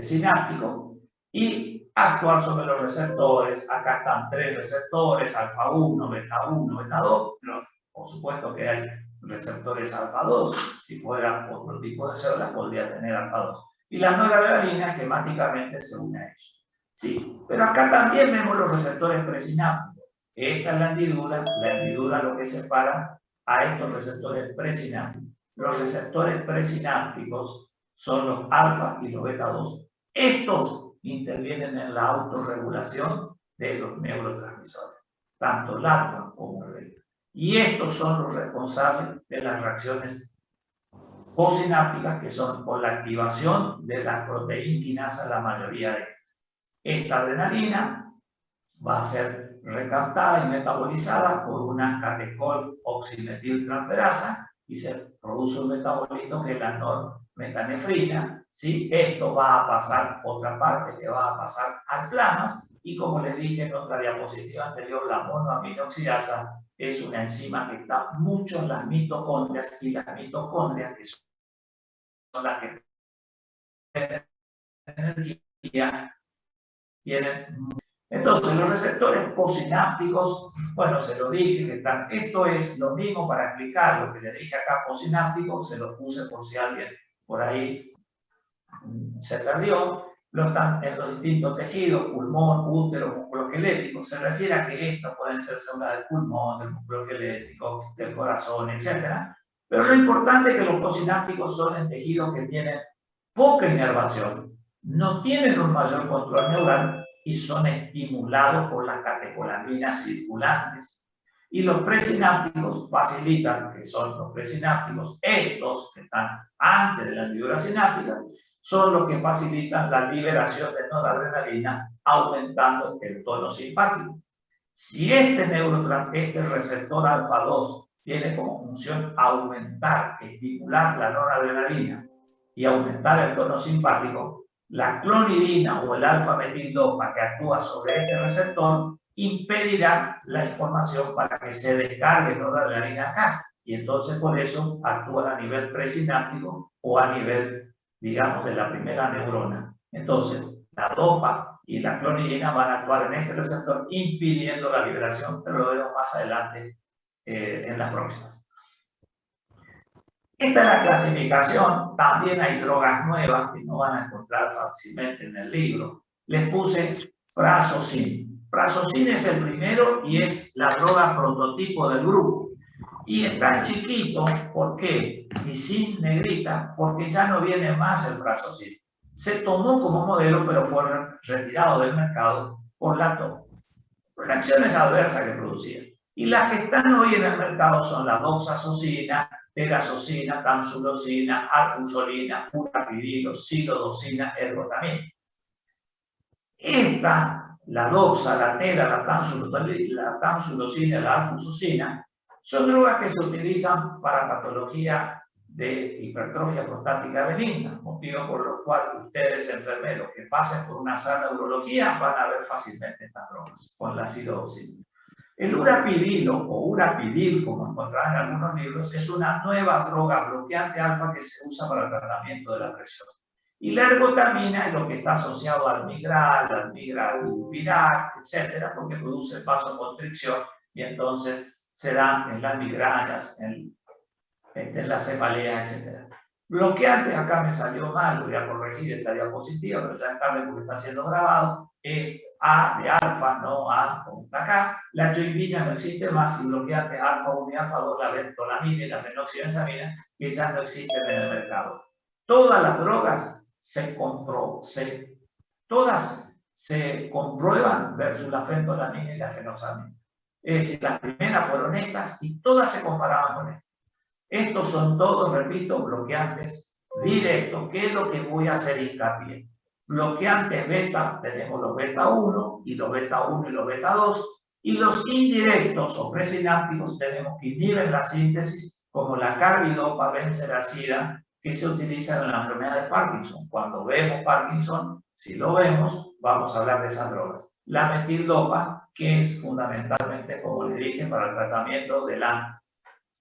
sináptico, y actuar sobre los receptores. Acá están 3 receptores, alfa 1, beta 1, beta 2, pero por supuesto que hay receptores alfa 2, si fuera otro tipo de células podría tener alfa 2. Y la noradrenalina esquemáticamente se une a ellos. Sí, pero acá también vemos los receptores presinápticos. Esta es la hendidura lo que separa a estos receptores presinápticos. Los receptores presinápticos son los alfa y los beta 2. Estos intervienen en la autorregulación de los neurotransmisores, tanto el alfa como el beta. Y estos son los responsables de las reacciones postsinápticas, que son por la activación de la proteína quinasa, la mayoría de ellas. Esta adrenalina va a ser recaptada y metabolizada por una catecol oximetiltransferasa y se produce un metabolito que es la normetanefrina, ¿sí? Esto va a pasar, otra parte que va a pasar al plano, y como les dije en otra diapositiva anterior, la monoaminoxidasa es una enzima que está mucho en las mitocondrias, y las mitocondrias, que son las que tienen energía, entonces los receptores postsinápticos, bueno, se lo dije que están, esto es lo mismo para explicar lo que le dije acá postsináptico, se lo puse por si alguien por ahí se perdió, lo están en los distintos tejidos, pulmón, útero, músculo esquelético. Se refiere a que estos pueden ser células del pulmón, del músculo esquelético, del corazón, etc. Pero lo importante es que los postsinápticos son en tejidos que tienen poca inervación, no tienen un mayor control neural y son estimulados por las catecolaminas circulantes. Y los presinápticos facilitan, que son los presinápticos, estos que están antes de la hendidura sináptica, son los que facilitan la liberación de noradrenalina, aumentando el tono simpático. Si este receptor alfa 2 tiene como función aumentar, estimular la noradrenalina y aumentar el tono simpático, la clonidina o el alfa-metildopa que actúa sobre este receptor impedirá la información para que se descargue noradrenalina acá, y entonces por eso actúa a nivel presináptico o a nivel, digamos, de la primera neurona. Entonces la dopa y la clonidina van a actuar en este receptor impidiendo la liberación, pero lo veremos más adelante en las próximas. Esta es la clasificación. También hay drogas nuevas que no van a encontrar fácilmente en el libro. Les puse Prazosin. Prazosin es el primero y es la droga prototipo del grupo. Y está chiquito, ¿por qué? Y sin negrita, porque ya no viene más el Prazosin. Se tomó como modelo, pero fue retirado del mercado por las reacciones adversas que producía. Y las que están hoy en el mercado son la doxazosina, terazosina, tamsulosina, arfusolina, urapidilo, silodosina, ergotamina. Esta, la doxa, la tera, la tamsulosina y la arfusosina, son drogas que se utilizan para patología de hipertrofia prostática benigna, motivo por lo cual ustedes, enfermeros, que pasen por una sana urología, van a ver fácilmente estas drogas con la silodoxina. El urapidilo o urapidil, como encontrarán en algunos libros, es una nueva droga bloqueante alfa que se usa para el tratamiento de la presión. Y la ergotamina es lo que está asociado al migral viral, etcétera, porque produce vasoconstricción y entonces se dan en las migrañas, en las cefaleas, etcétera. Bloqueante, acá me salió mal, voy a corregir esta diapositiva, pero ya es tarde porque está siendo grabado, es A de alfa, no A como está acá. La joinvina no existe más y bloqueante alfa 1 y alfa 2, la bentolamina y la fenoxibenzamina, que ya no existen en el mercado. Todas las drogas todas se comprueban versus la fentolamina y la fenoxamina. Es decir, las primeras fueron estas y todas se comparaban con estas. Estos son todos, repito, bloqueantes directos. ¿Qué es lo que voy a hacer hincapié? Bloqueantes beta, tenemos los beta 1 y los beta 1 y los beta 2. Y los indirectos o presinápticos tenemos que inhiben la síntesis, como la carbidopa, benseracida, que se utiliza en la enfermedad de Parkinson. Cuando vemos Parkinson, si lo vemos, vamos a hablar de esas drogas. La metildopa, que es fundamentalmente, como le dije, para el tratamiento de la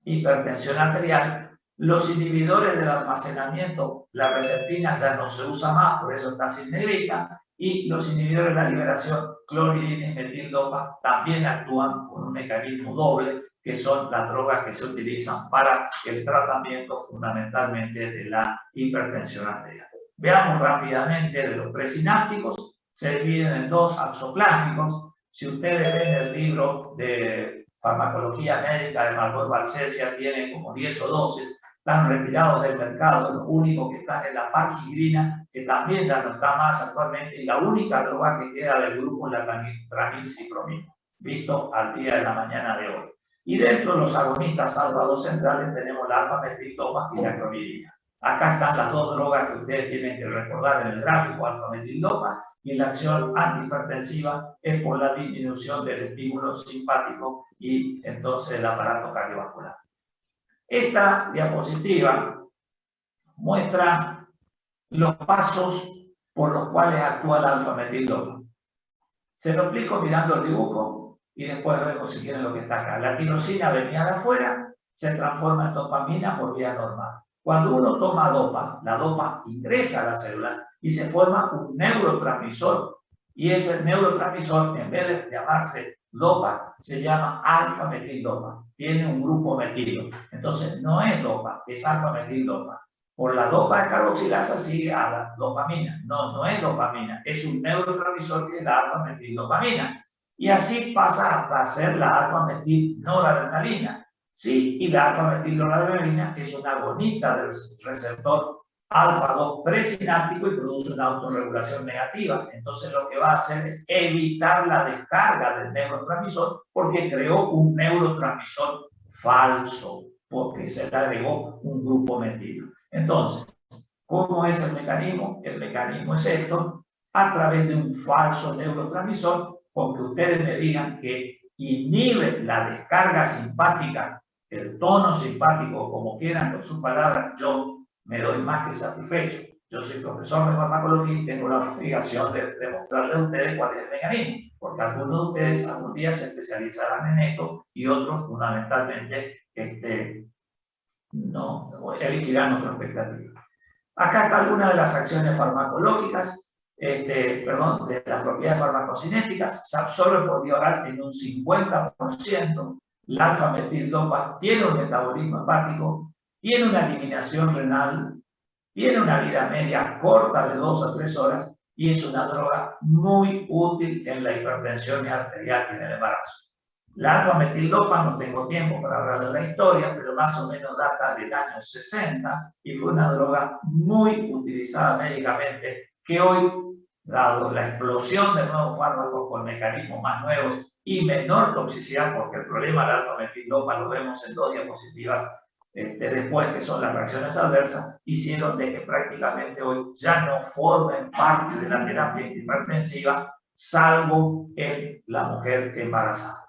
hipertensión arterial. Los inhibidores del almacenamiento, la reserpina ya no se usa más, por eso está sin negrita, y los inhibidores de la liberación, cloridina y metildopa, también actúan con un mecanismo doble, que son las drogas que se utilizan para el tratamiento fundamentalmente de la hipertensión arterial. Veamos rápidamente de los presinápticos, se dividen en dos: axoplásmicos. Si ustedes ven el libro de farmacología médica de Margot Balcesia, tiene como 10 o 12, están retirados del mercado. Lo único que están es la pargigrina, que también ya no está más actualmente, y la única droga que queda del grupo es la tramilcipromina, visto al día de la mañana de hoy. Y dentro de los agonistas alfa 2 centrales tenemos la alfa-metildopa y la clonidina. Acá están las dos drogas que ustedes tienen que recordar en el gráfico: alfa-metildopa, y la acción antihipertensiva es por la disminución del estímulo simpático y entonces el aparato cardiovascular. Esta diapositiva muestra los pasos por los cuales actúa la alfa-metildopa. Se lo explico mirando el dibujo y después vemos si quieren lo que está acá. La tirosina venía de afuera, se transforma en dopamina por vía normal. Cuando uno toma dopa, la dopa ingresa a la célula y se forma un neurotransmisor. Y ese neurotransmisor, en vez de llamarse dopa, se llama alfa-metildopa. Tiene un grupo metilo. Entonces, no es dopa, es alfa-metildopa. Por la dopa de carboxilasa sigue a la dopamina. No es dopamina, es un neurotransmisor que es la alfa-metildopamina. Y así pasa a ser la alfa-metilnoradrenalina. Sí, y la alfa-metilnoradrenalina es una agonista del receptor alfa-2 presináptico y produce una autorregulación negativa. Entonces lo que va a hacer es evitar la descarga del neurotransmisor, porque creó un neurotransmisor falso, porque se le agregó un grupo metilo. Entonces, ¿cómo es el mecanismo? El mecanismo es esto: a través de un falso neurotransmisor, con que ustedes me digan que inhibe la descarga simpática, el tono simpático, como quieran con sus palabras, yo me doy más que satisfecho. Yo soy profesor de farmacología y tengo la obligación de demostrarles a ustedes cuál es el mecanismo, porque algunos de ustedes algún día se especializarán en esto y otros fundamentalmente no elegirán otra expectativa. Acá está alguna de las acciones farmacológicas, de las propiedades farmacocinéticas. Se absorbe por vía oral en un 50%. La alfa-metildopa tiene un metabolismo hepático, tiene una eliminación renal, tiene una vida media corta de 2 a 3 horas y es una droga muy útil en la hipertensión arterial y en el embarazo. La alfa-metildopa, no tengo tiempo para hablar de la historia, pero más o menos data del año 60 y fue una droga muy utilizada médicamente, que hoy, dado la explosión de nuevos fármacos con mecanismos más nuevos y menor toxicidad, porque el problema de la alfa-metildopa lo vemos en 2 diapositivas después, que son las reacciones adversas, hicieron de que prácticamente hoy ya no formen parte de la terapia hipertensiva, salvo en la mujer embarazada.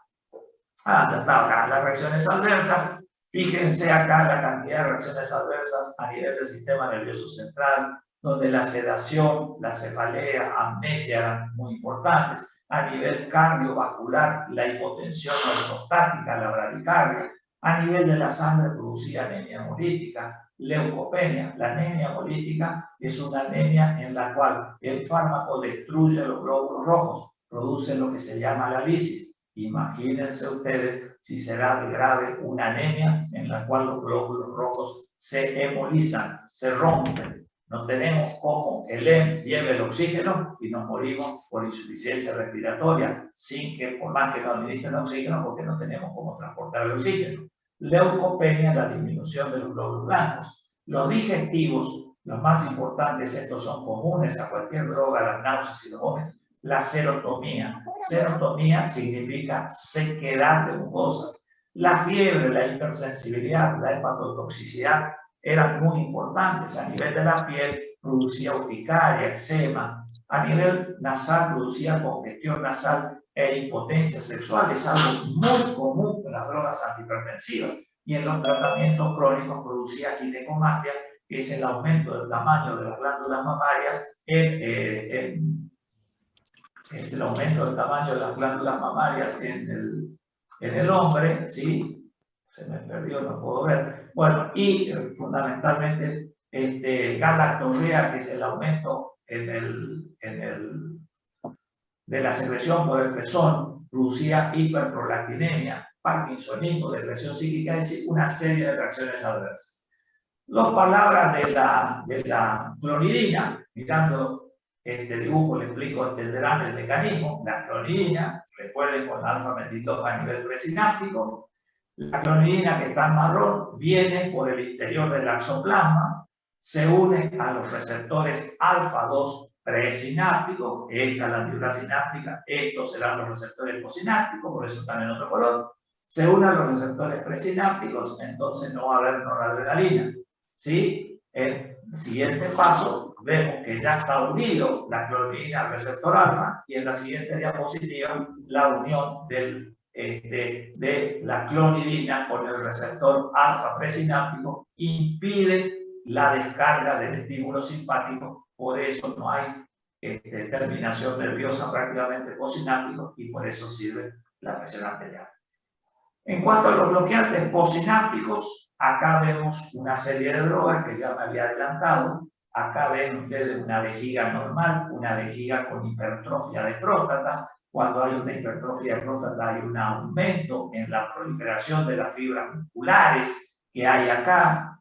Ya está acá, las reacciones adversas. Fíjense acá la cantidad de reacciones adversas a nivel del sistema nervioso central, donde la sedación, la cefalea, amnesia eran muy importantes. A nivel cardiovascular, la hipotensión ortostática, la bradicardia. A nivel de la sangre producía anemia hemolítica, leucopenia. La anemia hemolítica es una anemia en la cual el fármaco destruye los glóbulos rojos, produce lo que se llama la lisis. Imagínense ustedes si será de grave una anemia en la cual los glóbulos rojos se hemolizan, se rompen. No tenemos cómo el EM lleve el oxígeno y nos morimos por insuficiencia respiratoria, sin que, por más que nos administren oxígeno, porque no tenemos cómo transportar el oxígeno. Leucopenia, la disminución de los glóbulos blancos. Los digestivos, los más importantes, estos son comunes a cualquier droga, las náuseas y los vómitos. La serotonía. Serotonía significa sequedad de mucosas. La fiebre, la hipersensibilidad, la hepatotoxicidad eran muy importantes. A nivel de la piel producía urticaria, eczema. A nivel nasal producía congestión nasal e impotencia sexual. Es algo muy común en las drogas antihipertensivas. Y en los tratamientos crónicos producía ginecomastia, que es el aumento del tamaño de las glándulas mamarias el aumento del tamaño de las glándulas mamarias en el hombre, ¿sí? Se me perdió, no puedo ver. Bueno, y fundamentalmente galactorrea, que es el aumento de la secreción por el pezón, producía hiperprolactinemia, parkinsonismo, depresión psíquica, es decir, una serie de reacciones adversas. Las palabras de la clonidina, mirando este dibujo le explico, entenderán el mecanismo. La clonidina, recuerden con alfa-metilopa a nivel presináptico. La clonidina que está en marrón viene por el interior del axoplasma, se une a los receptores alfa-2 presinápticos, esta es la neurona sináptica, estos serán los receptores posinápticos, por eso están en otro color. Se une a los receptores presinápticos, entonces no va a haber noradrenalina. ¿Sí? El siguiente paso, vemos que ya está unido la clonidina al receptor alfa y en la siguiente diapositiva la unión de la clonidina con el receptor alfa presináptico impide la descarga del estímulo simpático, por eso no hay terminación nerviosa prácticamente posináptico y por eso sirve la presión arterial. En cuanto a los bloqueantes posinápticos, acá vemos una serie de drogas que ya me había adelantado. Acá ven ustedes una vejiga normal, una vejiga con hipertrofia de próstata. Cuando hay una hipertrofia de próstata hay un aumento en la proliferación de las fibras musculares que hay acá,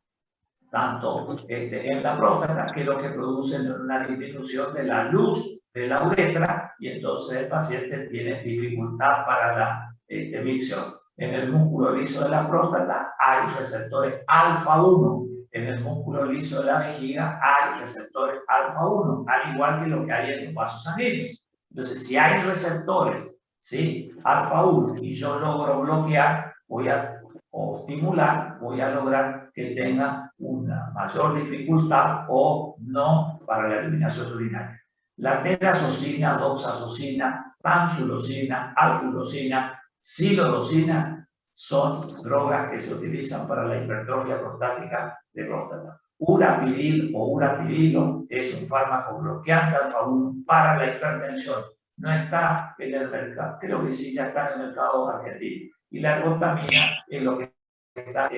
tanto en la próstata, que lo que produce una disminución de la luz de la uretra y entonces el paciente tiene dificultad para la micción. En el músculo liso de la próstata hay receptores alfa-1. En el músculo liso de la vejiga hay receptores alfa-1, al igual que lo que hay en los vasos sanguíneos. Entonces, si hay receptores, ¿sí? Alfa-1 y yo logro bloquear, o estimular, voy a lograr que tenga una mayor dificultad o no para la eliminación urinaria. La terazocina, doxazocina, tamsulosina, alfulosina, silodosina son drogas que se utilizan para la hipertrofia prostática de próstata. Urapidil o urapidilo es un fármaco bloqueante alfa-1 para la hipertensión. No está en el mercado, creo que sí, ya está en el mercado argentino. Y la ergotamina es lo que está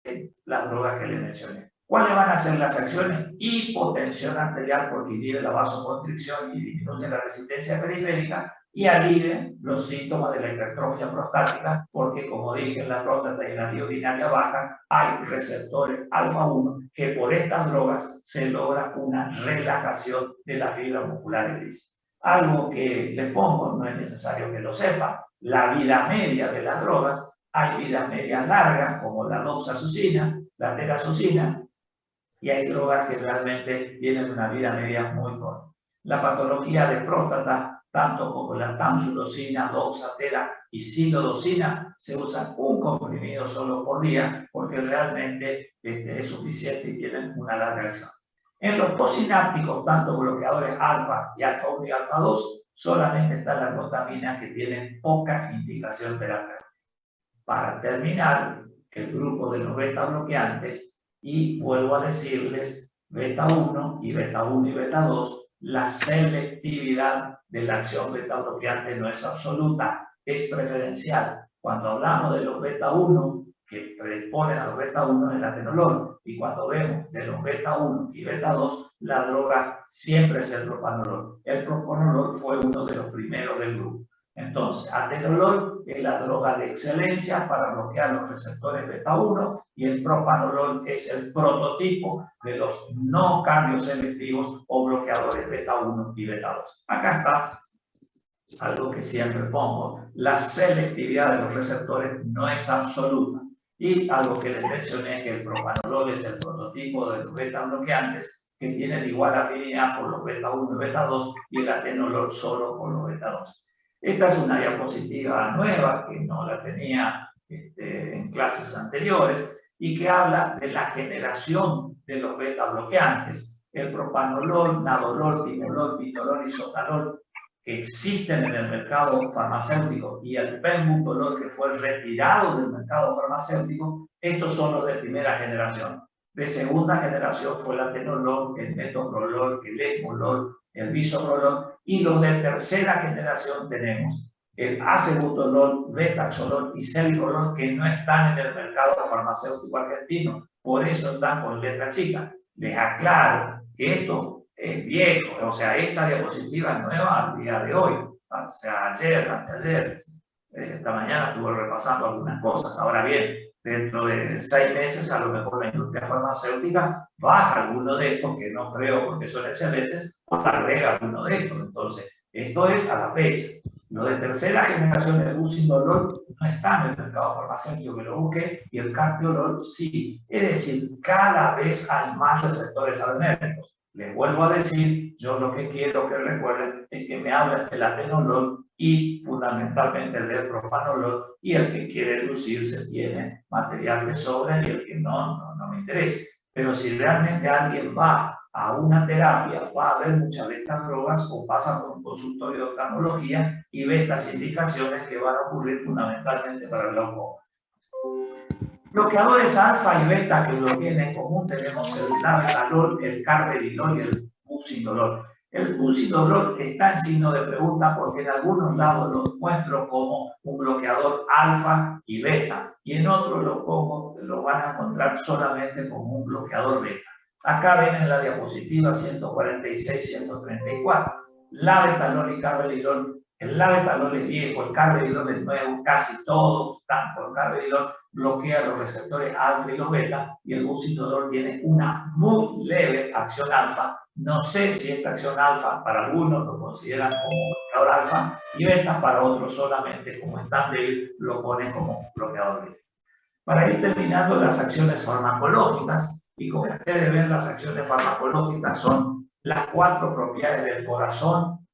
en las drogas que le mencioné. ¿Cuáles van a ser las acciones? Hipotensión arterial porque inhibe la vasoconstricción y disminuye la resistencia periférica y alivia los síntomas de la hipertrofia prostática porque, como dije, en la próstata y en la vía urinaria baja hay receptores alfa-1 que por estas drogas se logra una relajación de la fibra muscular gris. Algo que les pongo, no es necesario que lo sepan, la vida media de las drogas, hay vidas medias largas como la doxazocina, la terazocina, y hay drogas que realmente tienen una vida media muy corta. La patología de próstata, tanto como la tamsulosina, doxatera y silodosina, se usan un comprimido solo por día porque realmente es suficiente y tienen una larga acción. En los posinápticos, tanto bloqueadores alfa y alfa-1 y alfa-2, solamente están las glutaminas que tienen poca indicación terapéutica. Para terminar, el grupo de los beta bloqueantes y vuelvo a decirles beta 1 y beta 1 y beta 2, la selectividad de la acción beta bloqueante no es absoluta, es preferencial. Cuando hablamos de los beta 1, que predisponen a los beta 1 es el atenolol, y cuando vemos de los beta 1 y beta 2, la droga siempre es el propanolol. El propanolol fue uno de los primeros del grupo. Entonces, atenolol es la droga de excelencia para bloquear los receptores beta 1 y el propanolol es el prototipo de los no cambios selectivos o bloqueadores beta 1 y beta 2. Acá está algo que siempre pongo. La selectividad de los receptores no es absoluta. Y algo que les mencioné, que el propanolol es el prototipo de los beta bloqueantes que tienen igual afinidad por los beta 1 y beta 2 y el atenolol solo por los beta 2. Esta es una diapositiva nueva que no la tenía en clases anteriores y que habla de la generación de los beta bloqueantes. El propanolol, nadolol, timolol, pinolol y sotalol que existen en el mercado farmacéutico y el penbutolol que fue retirado del mercado farmacéutico, estos son los de primera generación. De segunda generación fue el atenolol, el metoprolol, el esmolol, el bisoprolol, y los de tercera generación tenemos el acebutolol, betaxolol y celiprolol que no están en el mercado farmacéutico argentino, por eso están con letra chica. Les aclaro que esto es viejo, o sea, esta diapositiva es nueva al día de hoy, o sea, ayer, anteayer, esta mañana estuve repasando algunas cosas. Ahora bien, dentro de 6 meses a lo mejor la industria farmacéutica baja alguno de estos, que no creo porque son excelentes, o agrega alguno de estos. Entonces, esto es a la fecha. Lo de tercera generación del bucindolol no está en el mercado farmacéutico, que lo busque, y el cartiolol sí. Es decir, cada vez hay más receptores adrenérgicos. Les vuelvo a decir, yo lo que quiero que recuerden es que me hablen del atenolol y fundamentalmente del propanolol, y el que quiere lucirse tiene material de sobra y el que no me interesa. Pero si realmente alguien va a una terapia, va a ver muchas de estas drogas o pasa por un consultorio de oftalmología y ve estas indicaciones que van a ocurrir fundamentalmente para el glaucoma. Bloqueadores alfa y beta que bloqueen en común tenemos el labetalol, el carvedilol y el bucindolol. El bucindolol está en signo de pregunta porque en algunos lados lo muestro como un bloqueador alfa y beta y en otros lo van a encontrar solamente como un bloqueador beta. Acá ven en la diapositiva 146-134, labetalol y carvedilol. El labetalol es viejo, el carvedilol es nuevo, casi todos están por carvedilol, bloquea los receptores alfa y los beta, y el bucindolol tiene una muy leve acción alfa. No sé si esta acción alfa para algunos lo consideran como bloqueador alfa y beta, para otros solamente como están débil lo ponen como bloqueador beta. Para ir terminando las acciones farmacológicas, y como ustedes ven, las acciones farmacológicas son las 4 propiedades del corazón,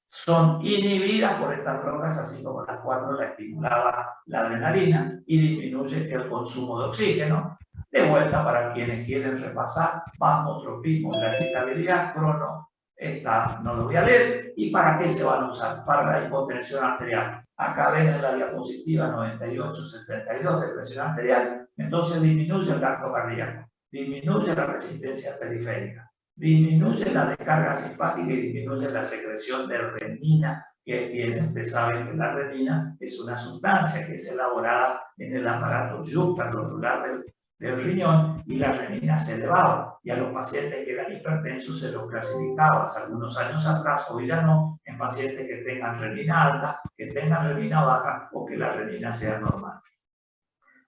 son inhibidas por estas drogas, así como las 4 la estimulaba la adrenalina y disminuye el consumo de oxígeno. De vuelta, para quienes quieren repasar, vasotropismo, la excitabilidad, crono, esta no lo voy a leer. ¿Y para qué se van a usar? Para la hipotensión arterial. Acá ven en la diapositiva 98-72 de presión arterial. Entonces disminuye el gasto cardíaco, disminuye la resistencia periférica, disminuye la descarga simpática y disminuye la secreción de renina que tiene. Ustedes saben que la renina es una sustancia que es elaborada en el aparato yuxtaglomerular del riñón, y la renina se elevaba, y a los pacientes que eran hipertensos se los clasificaba hace algunos años atrás, hoy ya no, en pacientes que tengan renina alta, que tengan renina baja o que la renina sea normal.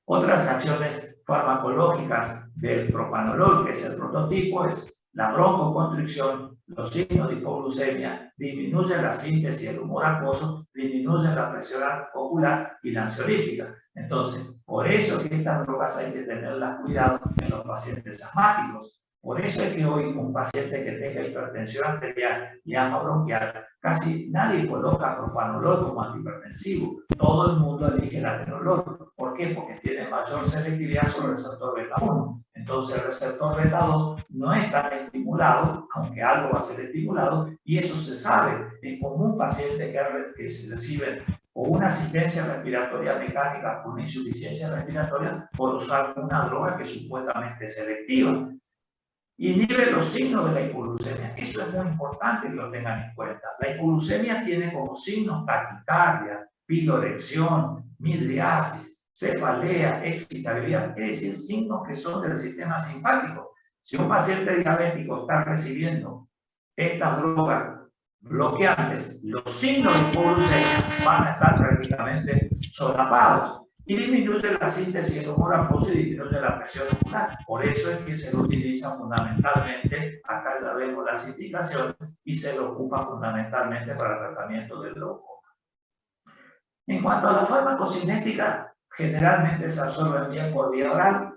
Otras acciones farmacológicas del propanolol, que es el prototipo, es la broncoconstricción, los signos de hipoglucemia, disminuye la síntesis del humor acuoso, disminuye la presión ocular y la ansiolítica. Entonces, por eso es que estas drogas hay que tenerlas cuidado en los pacientes asmáticos. Por eso es que hoy un paciente que tenga hipertensión arterial y asma bronquial, casi nadie coloca propanolol como antihipertensivo. Todo el mundo elige el atenolol. ¿Por qué? Porque tiene mayor selectividad sobre el receptor beta 1. Entonces el receptor beta 2 no es tan estimulado, aunque algo va a ser estimulado, y eso se sabe. Es como un paciente que se recibe o una asistencia respiratoria mecánica con una insuficiencia respiratoria por usar una droga que es supuestamente selectiva. Inhibe los signos de la hipoglucemia. Eso es muy importante que lo tengan en cuenta. La hipoglucemia tiene como signos taquicardia, pilorección, midriasis, cefalea, excitabilidad, es decir, signos que son del sistema simpático. Si un paciente diabético está recibiendo estas drogas bloqueantes, los signos de hipoglucemia van a estar prácticamente solapados y disminuye la síntesis de humor acuoso y disminuye la presión ocular. Por eso es que se lo utiliza fundamentalmente, acá ya vemos las indicaciones, y se lo ocupa fundamentalmente para el tratamiento del glaucoma. En cuanto a la farmacocinética, generalmente se absorben bien por vía oral.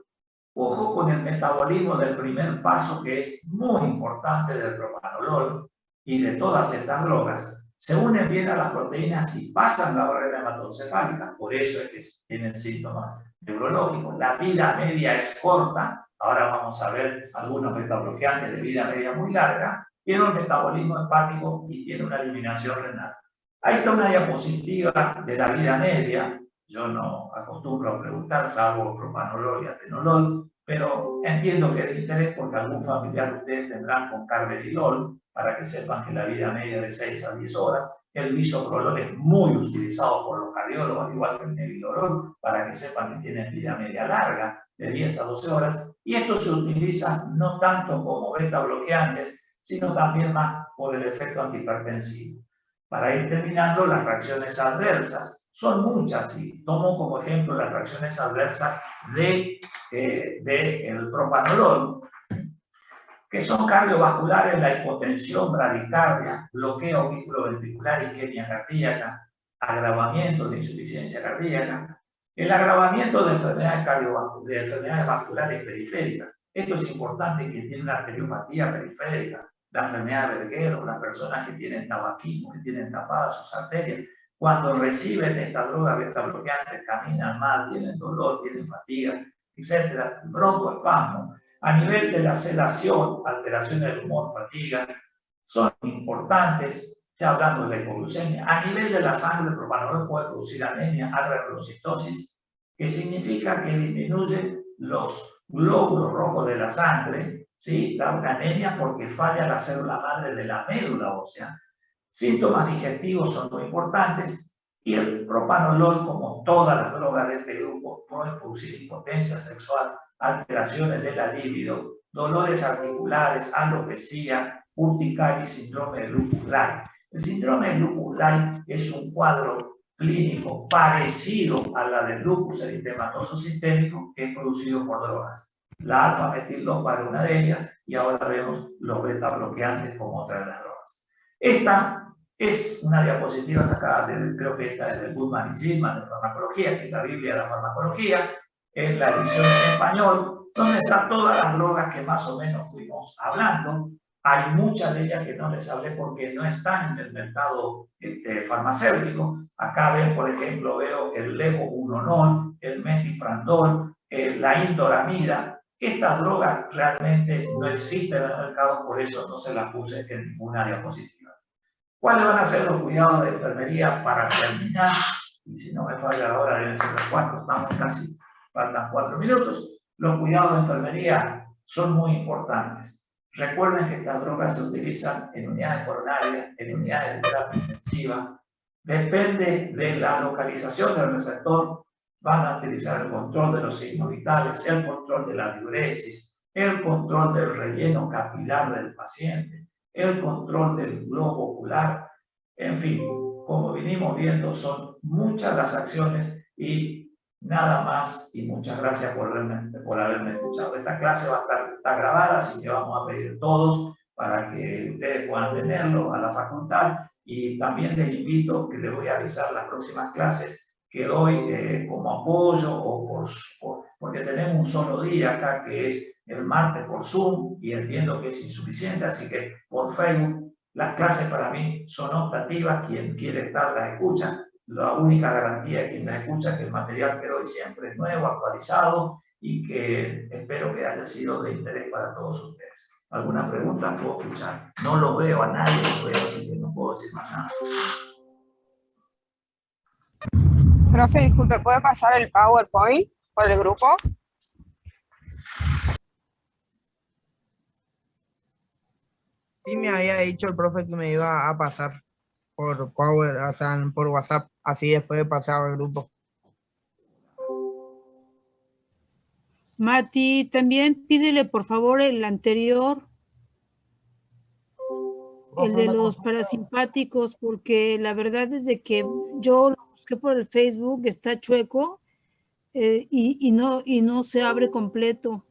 Ojo con el metabolismo del primer paso, que es muy importante del propanolol y de todas estas drogas. Se unen bien a las proteínas y pasan la barrera hematoencefálica, por eso es que tienen síntomas neurológicos. La vida media es corta, ahora vamos a ver algunos metabloqueantes de vida media muy larga, tiene un metabolismo hepático y tiene una eliminación renal. Ahí está una diapositiva de la vida media. Yo no acostumbro a preguntar, salvo propanolol y atenolol, pero entiendo que es de interés porque algún familiar de ustedes tendrán con carvedilol, para que sepan que la vida media es de 6 a 10 horas. El bisoprolol es muy utilizado por los cardiólogos, al igual que el nebivolol, para que sepan que tienen vida media larga, de 10 a 12 horas. Y esto se utiliza no tanto como beta bloqueantes, sino también más por el efecto antihipertensivo. Para ir terminando, las reacciones adversas son muchas, y tomo como ejemplo las reacciones adversas del propanolol, que son cardiovasculares: la hipotensión, bradicardia, bloqueo auriculoventricular, isquemia cardíaca, agravamiento de insuficiencia cardíaca, el agravamiento de enfermedades vasculares periféricas. Esto es importante, que tiene una arteriopatía periférica, la enfermedad de Bergero, las personas que tienen tabaquismo, que tienen tapadas sus arterias, cuando reciben esta droga beta bloqueante, caminan mal, tienen dolor, tienen fatiga, etc. Broncoespasmo. A nivel de la sedación, alteraciones del humor, fatiga, son importantes, ya hablando de la hipoglucemia. A nivel de la sangre, el propanolol puede producir anemia, alveolocitosis, que significa que disminuye los glóbulos rojos de la sangre, ¿sí? Da una anemia porque falla la célula madre de la médula ósea. Síntomas digestivos son muy importantes, y el propanolol, como todas las drogas de este grupo, puede producir impotencia sexual, alteraciones de la libido, dolores articulares, alopecia, urticaria y síndrome de lupus light. El síndrome de lupus light es un cuadro clínico parecido a la del lupus eritematoso sistémico, que es producido por drogas. La alfa-metil-2 era una de ellas, y ahora vemos los beta bloqueantes como otra de las drogas. Esta es una diapositiva sacada, creo que esta es del Goodman y Gilman de farmacología, que es la Biblia de la farmacología, en la edición en español, donde están todas las drogas que más o menos fuimos hablando. Hay muchas de ellas que no les hablé porque no están en el mercado farmacéutico. Acá ven, por ejemplo, veo el levoburonol, el metiprandol, la indoramida. Estas drogas realmente no existen en el mercado, por eso no se las puse en ninguna diapositiva. ¿Cuáles van a ser los cuidados de enfermería para terminar? Y si no me falla la hora, deben ser las 4, estamos casi, faltan 4 minutos. Los cuidados de enfermería son muy importantes. Recuerden que estas drogas se utilizan en unidades coronarias, en unidades de terapia intensiva. Depende de la localización del receptor, van a utilizar el control de los signos vitales, el control de la diuresis, el control del relleno capilar del paciente, el control del globo ocular. En fin, como vinimos viendo, son muchas las acciones y nada más. Y muchas gracias por haberme escuchado. Esta clase va a estar grabada, así que vamos a pedir todos para que ustedes puedan tenerlo a la facultad. Y también les invito, que les voy a avisar las próximas clases que doy como apoyo, o porque tenemos un solo día acá, que es el martes por Zoom, y entiendo que es insuficiente, así que por Facebook. Las clases para mí son optativas, quien quiere estar las escucha. La única garantía de quien las escucha es que el material que doy siempre es nuevo, actualizado, y que espero que haya sido de interés para todos ustedes. ¿Alguna pregunta? Puedo escuchar. No lo veo a nadie, lo veo, así que no puedo decir más nada. Profe, disculpe, ¿puede pasar el PowerPoint por el grupo? Sí, me había dicho el profe que me iba a pasar por Power, o sea, por WhatsApp, así después de pasar al grupo. Mati, también pídele por favor el anterior, el de los parasimpáticos, porque la verdad es de que yo lo busqué por el Facebook, está chueco y no se abre completo.